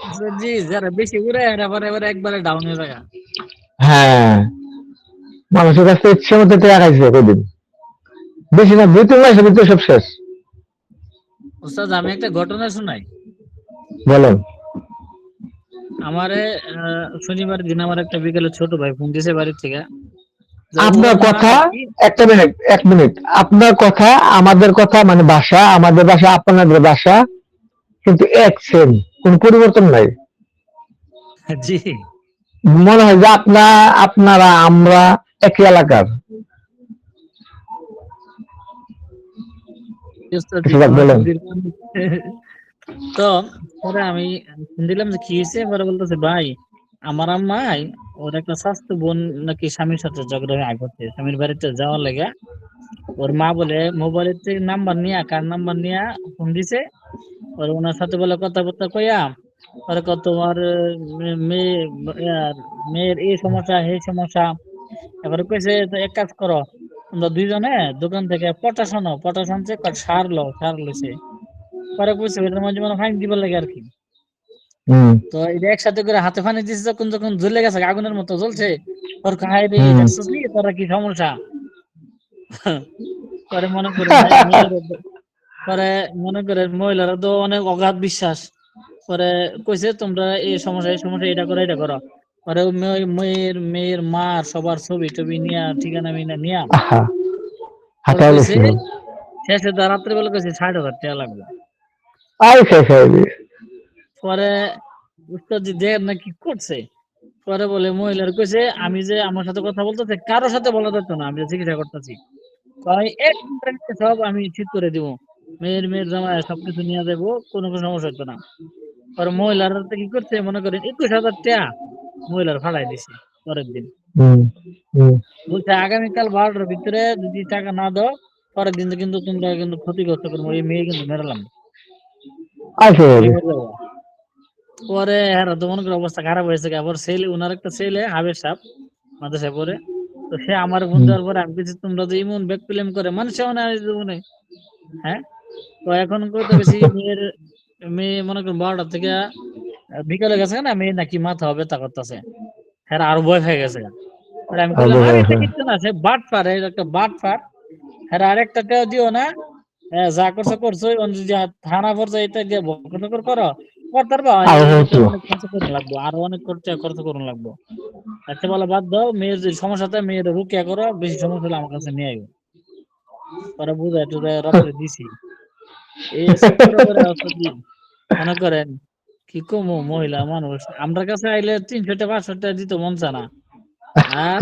ওস্তাদ জি যারা বেশি ঘুরে এরা পরে এবার একবারে ডাউন হয়ে যায়। হ্যাঁ, মানুষের কাছে ইচ্ছে মতো টাকা খাইছে কদিন, বেশি না 2-3 মাসের ভিতরে সব শেষ। ওস্তাদ আমি একটা ঘটনা শোনাই। বলেন। আমারে শনিবার দিন আমার একটা বিকেলে ছোট ভাই ফোন দিয়েছে বাড়ি থেকে। যে আপনার ওর মা কথা, নাকি একটা মিনিট, 1 মিনিট, আপনার কথা আমাদের কথা, মানে ভাষা আমাদের ভাষা আপনাদের ভাষা কিন্তু এক সেম, কোন পরিবর্তন নাই। জি মনে হয় যে আপনারা আমরা একই এলাকার। ওস্তাদ জি সেটা আমার বলেন। তো পরে আমি ফোন দিলাম যে কি হয়েছে, পরে বলতেছে ভাই আমার আম্মাই ওর একটা স্বাস্থ্য বোন নাকি স্বামীর সাথে ঝগড়া হয়ে করতে স্বামীর বাড়িতে যাওয়ার লেগে ওর মা বলে মোবাইলের থেকে নাম্বার নিয়ে কার নাম্বার নিয়ে ফোন দিছে। ওর ওনার সাথে বলে কথাবার্তা কইয়া পরে কত তোমার মেয়ে মেয়ের এই সমস্যা এই সমস্যা। এবারে কইছে তো এক কাজ করো তোমরা দুইজনে দোকান থেকে পটাশ আনো, পটাশ আনছে সার লইছে। পরে কইছে ওইটার মাঝে মানে ফাইন দিবার লাগে আর কি। তো এটা একসাথে করে হাতে ফানি দিছে, যখন যখন জ্বলে গেছে আগুনের মতো জ্বলছে, ওর খাই রে দেখছিস নি তোরা কি সমস্যা। পরে মনে করেন পরে মনে করেন মহিলারা তো অনেক অগাধ বিশ্বাস। পরে কইছে তোমরা এই সমস্যা এটা করো এটা করো। পরে ওই মেয়ের মা সবার ছবি টবি নিয়া ঠিকানা মিনা নিয়া পরে কইছে শেষে তো রাত্রে বেলা কইছে ৬০,০০০ টাকা লাগবে। পরে উস্তাদ জি দেখেন না কি করছে। পরে বলে মহিলার কইছে আমি যে আমার সাথে কথা বলতেছে কারোর সাথে বলা যেত না, আমি যে চিকিৎসা করতেছি। আমি এক মিনিটে সব আমি ঠিক করে দিব, মেয়ের জামাই সবকিছু নিয়ে যাবো, কোনো সমস্যা হতো না। পরে মহিলার কি করছে মনে করেন ২১,০০০ টাকা মহিলার ফাড়াই দিছে পরের দিন। বলছে আগামীকাল ১২টার ভিতরে যদি টাকা না দাও পরের দিন কিন্তু তোমরা কিন্তু ক্ষতিগ্রস্ত করবো, এই মেয়ে কিন্তু মেরালাম। পরে হ্যাঁ তো মনে করি অবস্থা খারাপ হয়েছে। আবার ছেলে ওনার একটা ছেলে হাবের সাহেব মাদ্রাসায় পড়ে, তো সে আমার ফোন দেওয়ার পরে আমি কিছু তোমরা যে ইমন ব্যাক প্লেম করে মানুষে মনে হয় জীবনে। হ্যাঁ তো এখন কইতে গেছি মেয়ে মনে করেন ১২টা থেকে বিকালে গেছে না, মেয়ে নাকি মাথা ব্যথা করতেছে। হ্যাঁ আরো ভয় হয়ে গেছে। আমি বললাম আরে এটা কিচ্ছু না, সে বাট পার, একটা বাট পার। হ্যাঁ আরেকটা টাকা দিও না, যা করছো করছো, যদি থানা পর্যায়ে এটা গিয়ে বকর করো করতে পারবা, অনেক খরচ করতে লাগবো, আরো অনেক খরচ করুন লাগবো। আচ্ছা বলো বাদ দাও, মেয়ের যে সমস্যাটা মেয়ের রুকিয়া করো, বেশি সমস্যা হলে আমার কাছে নিয়ে আইবো। পরে বুঝাই টুজাই রাত্রে দিছি। এই সব করে মনে করেন কি কমু, মহিলা মানুষ আমরা কাছে আইলে ৩০০ টাকা ৫০০ টাকা দিতে মন চায় না, আর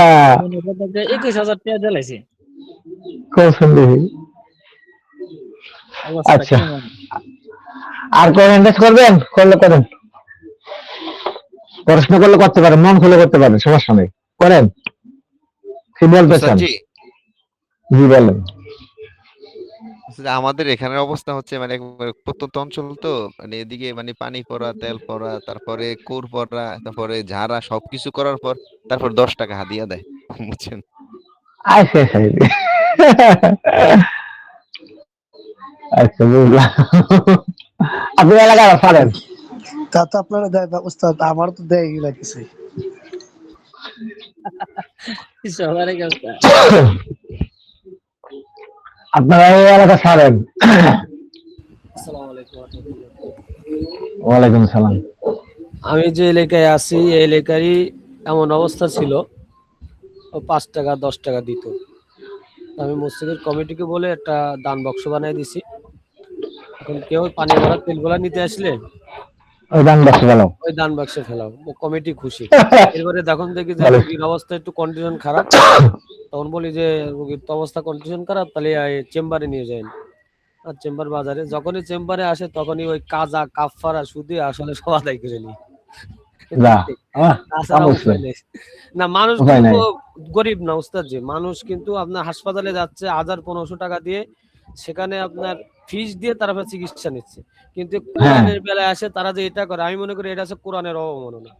২১,০০০ টাকা জ্বালাইছে। অবস্থা আচ্ছা, কেমন? আর কমেন্ট করবেন? করলে করেন, পড়াশোনা করলে করতে পারেন, মন খুলে করতে পারেন, সমস্যা নেই, করেন। কি বলতে চান? জি বলেন। আমাদের এখানের অবস্থা হচ্ছে মানে একেবারে প্রত্যন্ত অঞ্চল তো, মানে এদিকে মানে পানি পড়া, তেল পড়া, তারপরে কোর পড়া, তারপরে ঝাড়া, সবকিছু করার পর তারপর ১০ টাকা হাদিয়া দেয়, বুঝছেন? আচ্ছা আচ্ছা বুঝলাম। আপনি এলাকায় পারেন তা তো আপনারা দেয় উস্তাদ, আমার তো দেয় এগুলা কিছু। সবারই কাছে আপনারা এই এলাকা ছাড়েন। ওয়ালাইকুম সালাম। আমি যে এলাকায় আছি এই এলাকারই এমন অবস্থা ছিল, ও ৫ টাকা ১০ টাকা দিত। আমি মসজিদের কমিটিকে বলে একটা দান বাক্স বানিয়ে দিছি। এখন কেউ পানি ভরা তেলগুলা নিতে আসলে ওই দান বাক্সে ফেলাও, কমিটি খুশি। এরপরে যখন দেখি যে রোগীর অবস্থা একটু কন্ডিশন খারাপ, তখন বলি যে রোগীর তো অবস্থা কন্ডিশন খারাপ, তাহলে চেম্বারে নিয়ে যান। আর চেম্বার বাজারে যখনই চেম্বারে আসে তখনই ওই কাজা কাফারা সুদে আসলে সব আদায় করে নিই। না তাছাড়া অবশ্যই উপায় নেই। না মানুষ উপায় কিন্তু নাই। গরিব না উস্তাদ জি, মানুষ কিন্তু আপনার হাসপাতালে যাচ্ছে 1000-1500 টাকা দিয়ে, সেখানে আপনার ফিস দিয়ে তারা আপনার চিকিৎসা নিচ্ছে। কিন্তু হ্যাঁ কোরআনের বেলায় আসে তারা যে এটা করে, আমি মনে করি এটা হচ্ছে কোরআনের অবমাননা।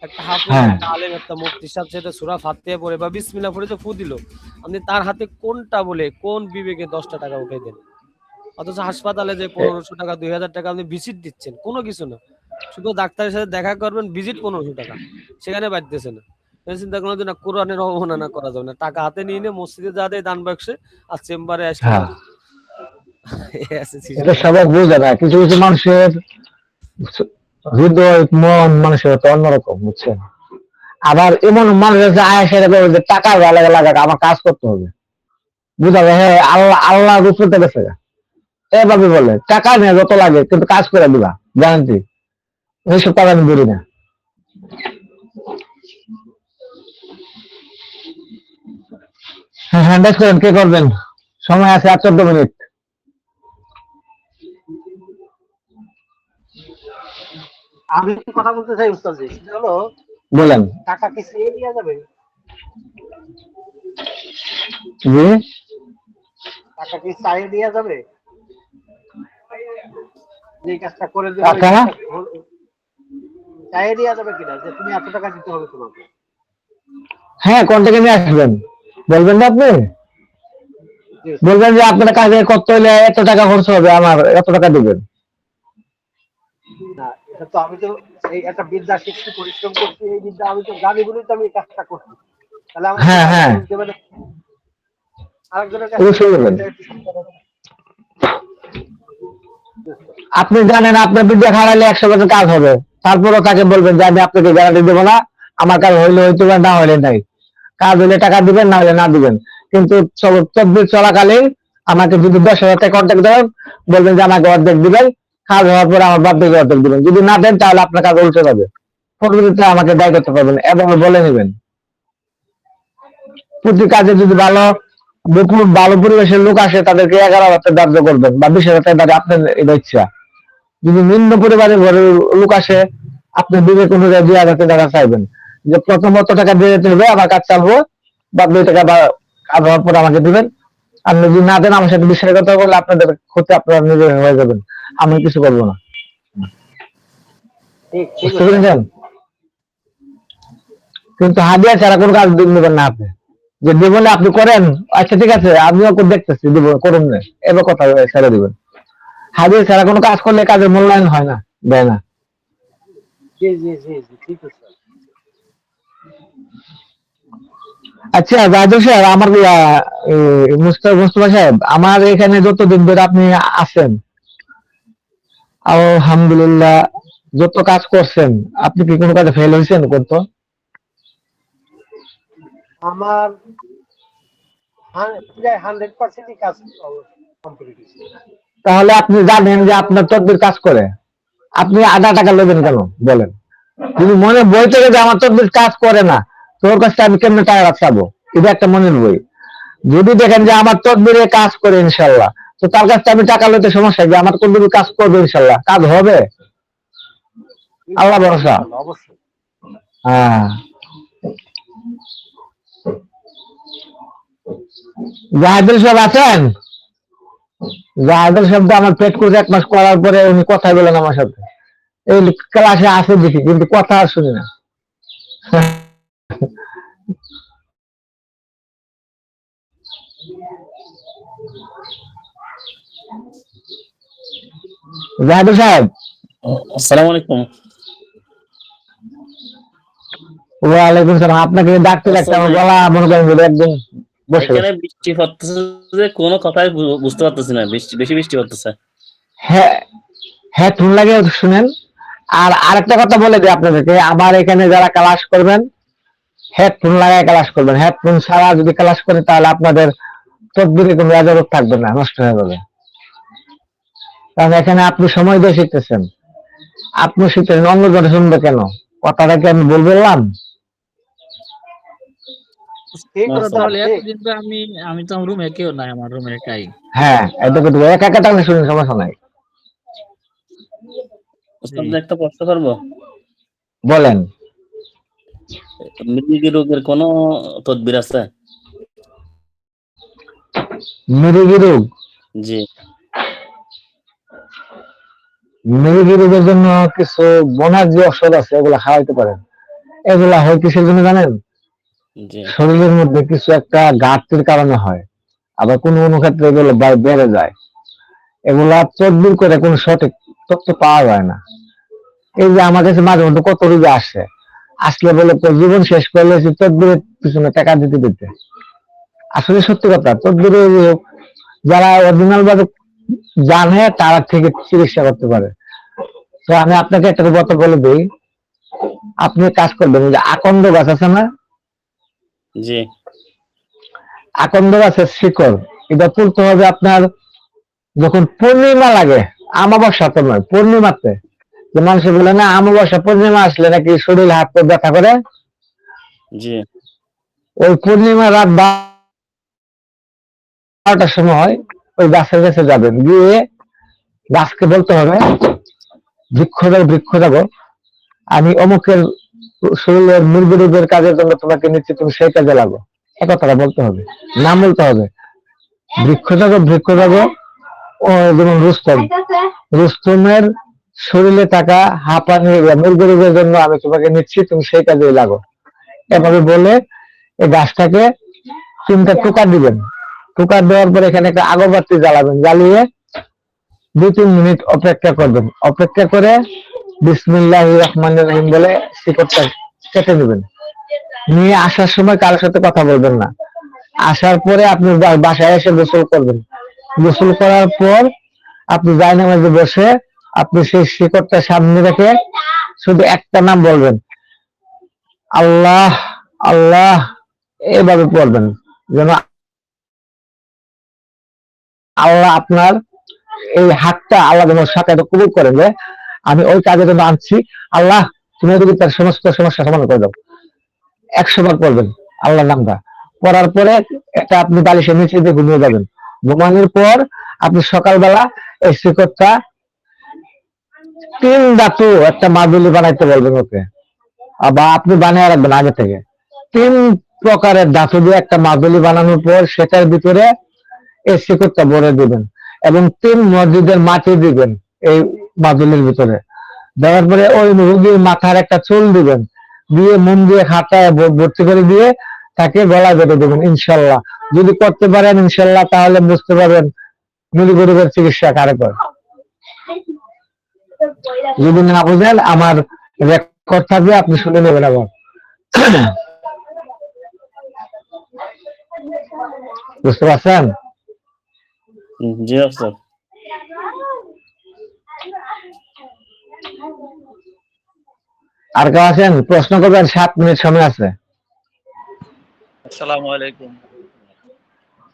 একটা হাফেজ, হ্যাঁ একটা আলেম, একটা মুফতি সাহেব সেটা সূরা ফাতিহা পড়ে বা বিসমিল্লাহ পড়ে যে ফু দিল, আপনি তার হাতে কোনটা বলে কোন বিবেকে 10টা টাকা উঠাই দেন? অথচ হাসপাতালে যে 1500 টাকা 2000 টাকা আপনি ভিজিট দিচ্ছেন, কোনো কিছু না, শুধু ডাক্তারের সাথে দেখা করবেন, ভিজিট 1500 টাকা, সেখানে বাড়তেছে না। এই চিন্তা করলাম যে না, কোরআনের অবমাননা করা যাবে না, টাকা হাতে নিয়ে নিয়ে মসজিদে যা দেয় দান বাক্সে, আর চেম্বারে আসলে হ্যাঁ এই আছে এটা system। সবাই বোঝে না, কিছু কিছু মানুষের হৃদয় মন মানুষের তো অন্যরকম, বুঝছেন। আবার এমন মানুষ আছে আয়াসের যে টাকা লাগে লাগাক আমার কাজ করতে হবে, বুঝা যায়, হ্যাঁ আল্লাহ আল্লাহ রূপতে গেছে এভাবে বলে টাকা নিয়ে যত লাগে কিন্তু কাজ করে দিবা গ্যারান্টি, এইসব টাকা আমি ধরি না। হ্যাঁ হ্যান্ডেজ করেন, কে করবেন? সময় আছে আর 14 মিনিট। আমি একটি কথা বলতে চাই উস্তাদজি, সেটা হলো বলেন। টাকা কি চেয়ে দেওয়া যাবে? জি টাকা কি চাইয়ে দেওয়া যাবে? যে এই কাজটা করে দেবো, এই টাকা কাজটা চাইয়ে দেওয়া যাবে কিনা, যে তুমি এত টাকা দিতে হবে তোমাকে? হ্যাঁ কন্টাক্টে নিয়ে আসবেন, বলবেন না আপনি, জি, বলবেন যে আপনার কাজে করতে হলে এত টাকা খরচ হবে, আমার এত টাকা দিবেন। না এটা তো আমি তো এই একটা বিদ্যা শিখছি, পরিশ্রম করছি, এই বিদ্যা আমি তো জানি বলেই তো আমি এই কাজটা করছি। তাহলে আমাকে হ্যাঁ টাকা হ্যাঁ দেবে না, আরেকজনের কাছ থেকে অবশ্যই নেবো, দেবেন। এটা একটু চিন্তা করো। আপনি জানেন আপনার বিদ্যা খাড়াইলে 100% কাজ হবে, তারপরও তাকে বলবেন যে আমি আপনাকে গ্যারান্টি দেবো না, আমার কাজ হইলে হইতে পারে, না হইলে নাই, কাজ হইলে টাকা দিবেন, না হলে না দিবেন। কিন্তু তদবির চলাকালীন আমাকে যদি 10,000 টাকা কন্ট্যাক্ট দেন, বলবেন যে আমাকে অর্ধেক দিবেন, কাজ হওয়ার পরে আমার বাদ থেকে অর্ধেক দিবেন, যদি না দেন তাহলে আপনার কাজ উল্টে যাবে, পরবর্তীতে আমাকে দায় করতে পারবেন এবং বলে নেবেন। প্রতি কাজে যদি ভালো পরিবেশের লোক আসে তাদেরকে 11,000 টাকা ধার্য করবেন বা 20,000 টাকা ধার্য, আপনার এটা ইচ্ছা। যদি নিম্ন পরিবারের ঘরের লোক আসে, আপনি বিবেক অনুযায়ী 2,000 টাকা চাইবেন, যে প্রথমত টাকা দিয়ে যেতে হবে, আমার কাজ চালবো, বা 2 টাকা বা কাজ হওয়ার পর আমাকে দিবেন। আপনি যদি না দেন, আমার সাথে বিশ্বাসঘাতকতা করলে আপনাদের ক্ষতি আপনারা নিজে হয়ে যাবেন, আমি কিছু করবো না। ঠিক ঠিক বুঝতে আছে। পেরেছেন? কিন্তু হাদিয়া ছাড়া কোনো কাজ নেবেন না আপনি, যে দেবলে আপনি করেন, আচ্ছা ঠিক আছে আমিও দেখতেছি দেবো, করুন না, এবার কথা ছেড়ে দিবেন। হাদিয়া ছাড়া কোনো কাজ করলে কাজের মূল্যায়ন হয় না, দেয় না। জি জি জি জি ঠিক আছে। আচ্ছা জাহিদুল সাহেব, আমার মুস্তফা সাহেব, আমার এখানে যতদিন ধরে আপনি আছেন, আলহামদুলিল্লাহ যত কাজ করছেন, আপনি কি কোনো কাজে ফেল হয়েছেন করতো? আমার 100% কাজ কমপ্লিট হয়েছে। তাহলে আপনি জানেন যে আপনার তদবির কাজ করে, আপনি আধা টাকা নেবেন কেন বলেন? যদি মনে বই থেকে যে আমার তদবির কাজ করে না, তোর কাছে আমি কেমনে টাকা চাবো, এটা একটা মনের বই। যদি দেখেন যে আমার তদবিরে কাজ করে ইনশাল্লাহ, তো তার কাছ থেকে আমি টাকা লইতে সমস্যা, যে আমার তদবির কাজ করবে ইনশাল্লাহ, কাজ হবে, আল্লাহ ভরসা। অবশ্যই। হ্যাঁ জাহিদুল সাহেব আছেন? জাহিদুল সাহেব তো আমার পেট করে 1 মাস করার পরে উনি কথাই বলেন আমার সাথে, এই ক্লাসে আসে দেখি কিন্তু কথা আর শুনি না। জাহিদুল সাহেব, আসসালামু আলাইকুম। ওয়ালাইকুম সালাম। আপনাকে ডাকতে ডাকতে আমার গলা মনে করেন যে একদম বসে এখানে গেছে। বৃষ্টি পড়তেছে যে কোনো কথাই বুঝতে পারতেছি না, বেশি বৃষ্টি পড়তেছে। হ্যাঁ হ্যাঁ ফোন লাগে শুনেন। আর আরেকটা কথা বলে দিই আপনাদেরকে, আমার এখানে যারা ক্লাস করবেন হেডফোন লাগায় ক্লাস করবেন, হেডফোন ছাড়া যদি ক্লাস করেন তাহলে আপনাদের তদবিরে কোনো এজাজত থাকবে না, নষ্ট হয়ে যাবে। কারণ এখানে আপনি সময় দিয়ে শিখতেছেন, আপনি শিখতেছেন, অন্যজনে শুনবে কেন? কথাটা কি আমি বললাম? ঠিক না, উস্তাদ তাহলে ঠিক। এতদিন তো আমি তো আমার রুমে কেউ নাই, আমার রুমে একাই। হ্যাঁ, এটা কিন্তু একা একা টানলে শুনুন, সমস্যা নাই। জি। ওস্তাদ একটা প্রশ্ন করবো? বলেন। মৃগী রোগের কোনো তদবির আছে? মৃগী রোগ, জি মৃগী রোগের জন্য কিছু বনার যে ঔষধ আছে এগুলা খাওয়াইতে পারেন। এগুলা হয় কিসের জন্য জানেন? জি শরীরের মধ্যে কিছু একটা ঘাটতির কারণে হয়, আবার কোনো কোনো ক্ষেত্রে এগুলো বেড়ে যায়। এগুলা তদবির করে কোনো সঠিক তথ্য পাওয়া যায় না। এই যে আমার কাছে মাঝে মধ্যে কত রোগী আসে, আসলে বলে তোর জীবন শেষ করলে তদবিরের পিছনে টাকা দিতে দিতে। আসলে সত্যি কথা, তদবিরে যারা অরিজিনাল ভাবে জানে তারা থেকে চিকিৎসা করতে পারে। তো আমি আপনাকে একটা কথা বলে দিই, আপনি কাজ করবেন, যে আকন্দ গাছ আছে না, জি আকন্দ গাছের শিকড়, এটা তুলতে হবে আপনার যখন পূর্ণিমা লাগে, আমাবস্যা তো নয়, পূর্ণিমাতে। যে মানুষে বলে না আমাবস্যা পূর্ণিমা আসলে নাকি শরীর হাত পা ব্যথা করে, জি ওই পূর্ণিমা রাত 12টার সময় ওই গাছের কাছে যাবেন, গিয়ে গাছকে বলতে হবে, বৃক্ষ যাবো, আমি অমুকের শরীরের মুরগি রোগের কাজের জন্য তোমাকে নিচ্ছি, তুমি সেই কাজে লাগো। এ কথাটা বলতে হবে, নাম বলতে হবে, বৃক্ষ যাবো। ও যেমন রুস্তমের শরীরে থাকা হাঁপানি মুরগি রোগের জন্য আমি তোমাকে নিচ্ছি, তুমি সেই কাজে লাগো। এভাবে বলে এই গাছটাকে 3টা টোকা দিবেন। টোকা দেওয়ার পরে এখানে একটা আগরবাতি জ্বালাবেন, জ্বালিয়ে 2-3 মিনিট অপেক্ষা করবেন। অপেক্ষা করে বিসমিল্লাহির রহমানির রহিম বলে শিকড়টা কেটে নেবেন। নিয়ে আসার সময় কারোর সাথে কথা বলবেন না। আসার পরে আপনি বাসায় এসে গোসল করবেন। গোসল করার পর আপনি জায়নামাজে বসে আপনি সেই শিকড়টা সামনে রেখে শুধু একটা নাম বলবেন, আল্লাহ আল্লাহ, এভাবে পড়বেন, যেন আল্লাহ আপনার এই হাতটা আল্লাহ যেন সাথে কবুল করেন, যে আমি ওই কাজের জন্য আনছি, আল্লাহ তুমি যদি তার সমস্ত সমস্যা সমাধান করে দাও। 100 বার পড়বেন আল্লাহর নামটা। পড়ার পরে এটা আপনি বালিশের নিচে দিয়ে ঘুমিয়ে যাবেন। ঘুমানোর পর আপনি সকালবেলা এই শিকড়টা 3 ধাতু একটা মাদুলি বানাইতে বলবেন ওকে, বা আপনি বানিয়ে রাখবেন আগে থেকে। 3 প্রকারের ধাতু দিয়ে একটা মাদুলি বানানোর পর সেটার ভিতরে এই শিকড়টা ভরে দিবেন, এবং 3 মসজিদের মাটি দিবেন এই মাদুলির ভিতরে। দেওয়ার পরে ওই রোগীর মাথার একটা চুল দিবেন, দিয়ে মন দিয়ে খাতায় ভর্তি করে দিয়ে তাকে গলায় বেঁধে দেবেন। ইনশাল্লাহ যদি করতে পারেন ইনশাল্লাহ, তাহলে বুঝতে পারবেন মুরগি রোগের চিকিৎসা কার্যকর। যদি না বুঝেন আমার রেকর্ড থাকবে, আপনি শুনে নেবেন আবার। বুঝতে পারছেন? জি ওস্তাদ। আর কেউ আছেন? প্রশ্ন করবেন, 7 মিনিট সময় আছে। আসসালামু আলাইকুম।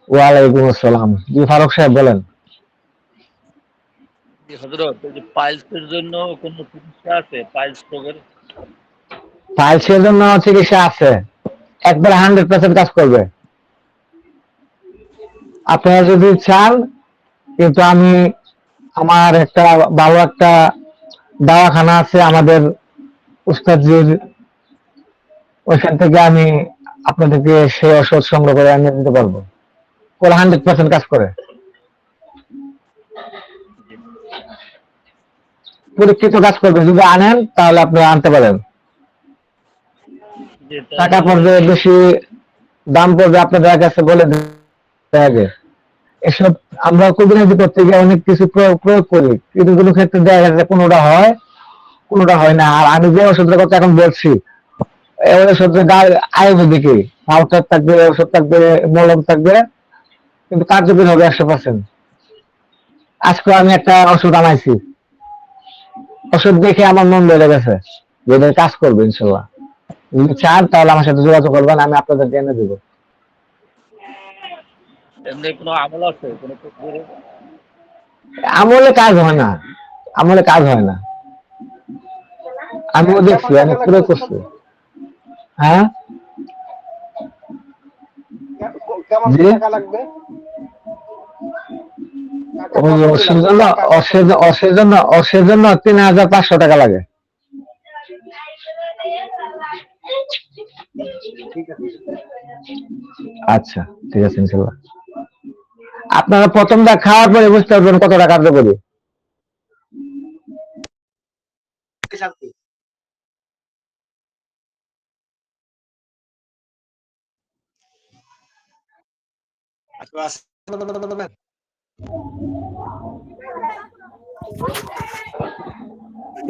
ওয়ালাইকুম আসসালাম। জি ফারুক সাহেব বলেন। জি হযরত, এই যে পাইলসের জন্য কোনো চিকিৎসা আছে? পাইলস রোগের? পাইলসের জন্য চিকিৎসা আছে, একবার 100% কাজ করবে। আপনারা যদি চান, কিন্তু আমি আমার একটা ভালো একটা দাওয়াখানা আছে আমাদের উস্তাদজির, ওইখান থেকে আমি আপনাদেরকে সেই ওষুধ সংগ্রহ করে এনে দিতে পারবো। ওরা 100% কাজ করে। পরীক্ষিত কাজ করবে, যদি আনেন তাহলে আপনারা আনতে পারেন। জি, টাকা তাহলে পড়বে বেশি, দাম পড়বে আপনাদের কাছে বলে দিতে হবে। এসব আমরা কবিরাজি করতে গিয়ে অনেক কিছু প্রয়োগ করি, কিন্তু কোনো ক্ষেত্রে দেখা যাচ্ছে কোনোটা হয় কোনোটা হয় না। আর আমি যে ওষুধের কথা এখন বলছি, এই ওষুধের আয়ুর্বেদিক পাউডার থাকবে, ওষুধ থাকবে, মলম থাকবে, কিন্তু কার্যকরী হবে 100%। আজকে আমি একটা ওষুধ আনাইছি, ওষুধ দেখে আমার মন বেড়ে গেছে যে এটা কাজ করবে ইনশাল্লাহ। যদি চান তাহলে আমার সাথে যোগাযোগ করবেন, আমি আপনাদেরকে এনে দেবো। এমনি কোনো আমল আছে? কোনো তকদিরের? আমলে কাজ হয় না, আমলে কাজ হয় না। আমিও দেখছি, কেমন আমি টাকা পুরো লাগবে? করছি। হ্যাঁ, কেমন জি? টাকা লাগবে? টাকা ওই কত কি লাগবে? টাকা কত কি? অসের জন্য 3,500 টাকা লাগে। ঠিক আছে। আচ্ছা, ঠিক আছে ইনশাল্লাহ। আপনারা প্রথমটা খাওয়ার পরে বুঝতে পারবেন কতটা কার্যকরী।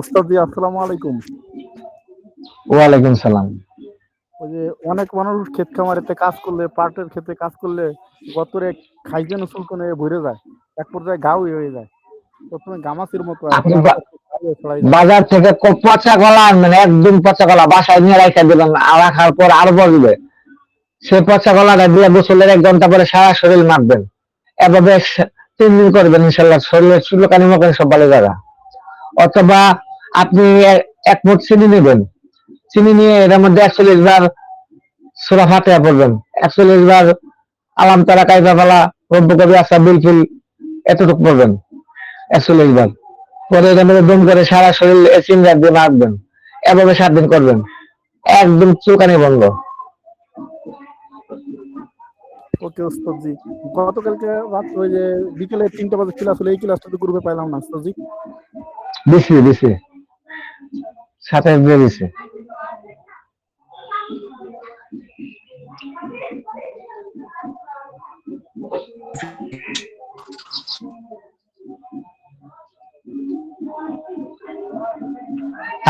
উস্তাদ জি আসসালামু আলাইকুম। ওয়ালাইকুম সালাম। ওই যে অনেক মানুষ ক্ষেত খামারেতে কাজ করলে, পাটের ক্ষেতে কাজ করলে গতরে খাইজেন উসুল করে ভরে যায়, এক পর্যায়ে গাউই হয়ে যায়, প্রথমে গামাচির মতো আর কি, আপনি আস্তে আস্তে গাউয়ে ছড়াই যায়। বাজার থেকে পচা কলা আনবেন, একদম পচা কলা বাসায় নিয়ে রেখে দিবেন, আর রাখার পর আরো বসবে। সে পচা কলাটা দিয়ে গোসলের 1 ঘন্টা পরে সারা শরীর মাখবেন। এভাবে 3 দিন করবেন, ইনশাল্লাহ শরীরের চুলকানি মকানি সব ভালো যাবে। অথবা আপনি 1 মুঠ চিনি নেবেন, চিনি নিয়ে এর মধ্যে 41 বার সূরা ফাতিহা পড়বেন, 41 বার আলাম তারা কাইফা ফালা রব্ব কবি আসা বিলফিল এতটুকু পড়বেন 41 বার। পরে এর মধ্যে দম করে সারা শরীর চিনি দিয়ে মাখবেন। এভাবে 7 দিন করবেন, একদম চুলকানি বন্ধ। ওকে উস্তাদ জি, গতকালকে রাত ওই যে বিকেলে 3টা বাজে ক্লাস হলো, এই ক্লাসটা তো গ্রুপে পাইলাম না উস্তাদ জি। দিছি সাথে দিয়ে দিছে।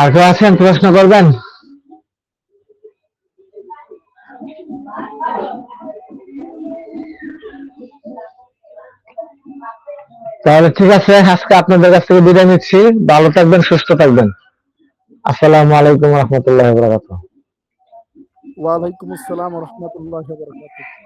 আর কেউ আছেন প্রশ্ন করবেন? তাহলে ঠিক আছে, আজকে আপনাদের কাছ থেকে বিদায় নিচ্ছি। ভালো থাকবেন, সুস্থ থাকবেন। আসসালামু আলাইকুম রহমতুল্লাহ। ওয়ালাইকুম আসসালাম ওয়া রাহমাতুল্লাহি ওয়া বারাকাতুহু।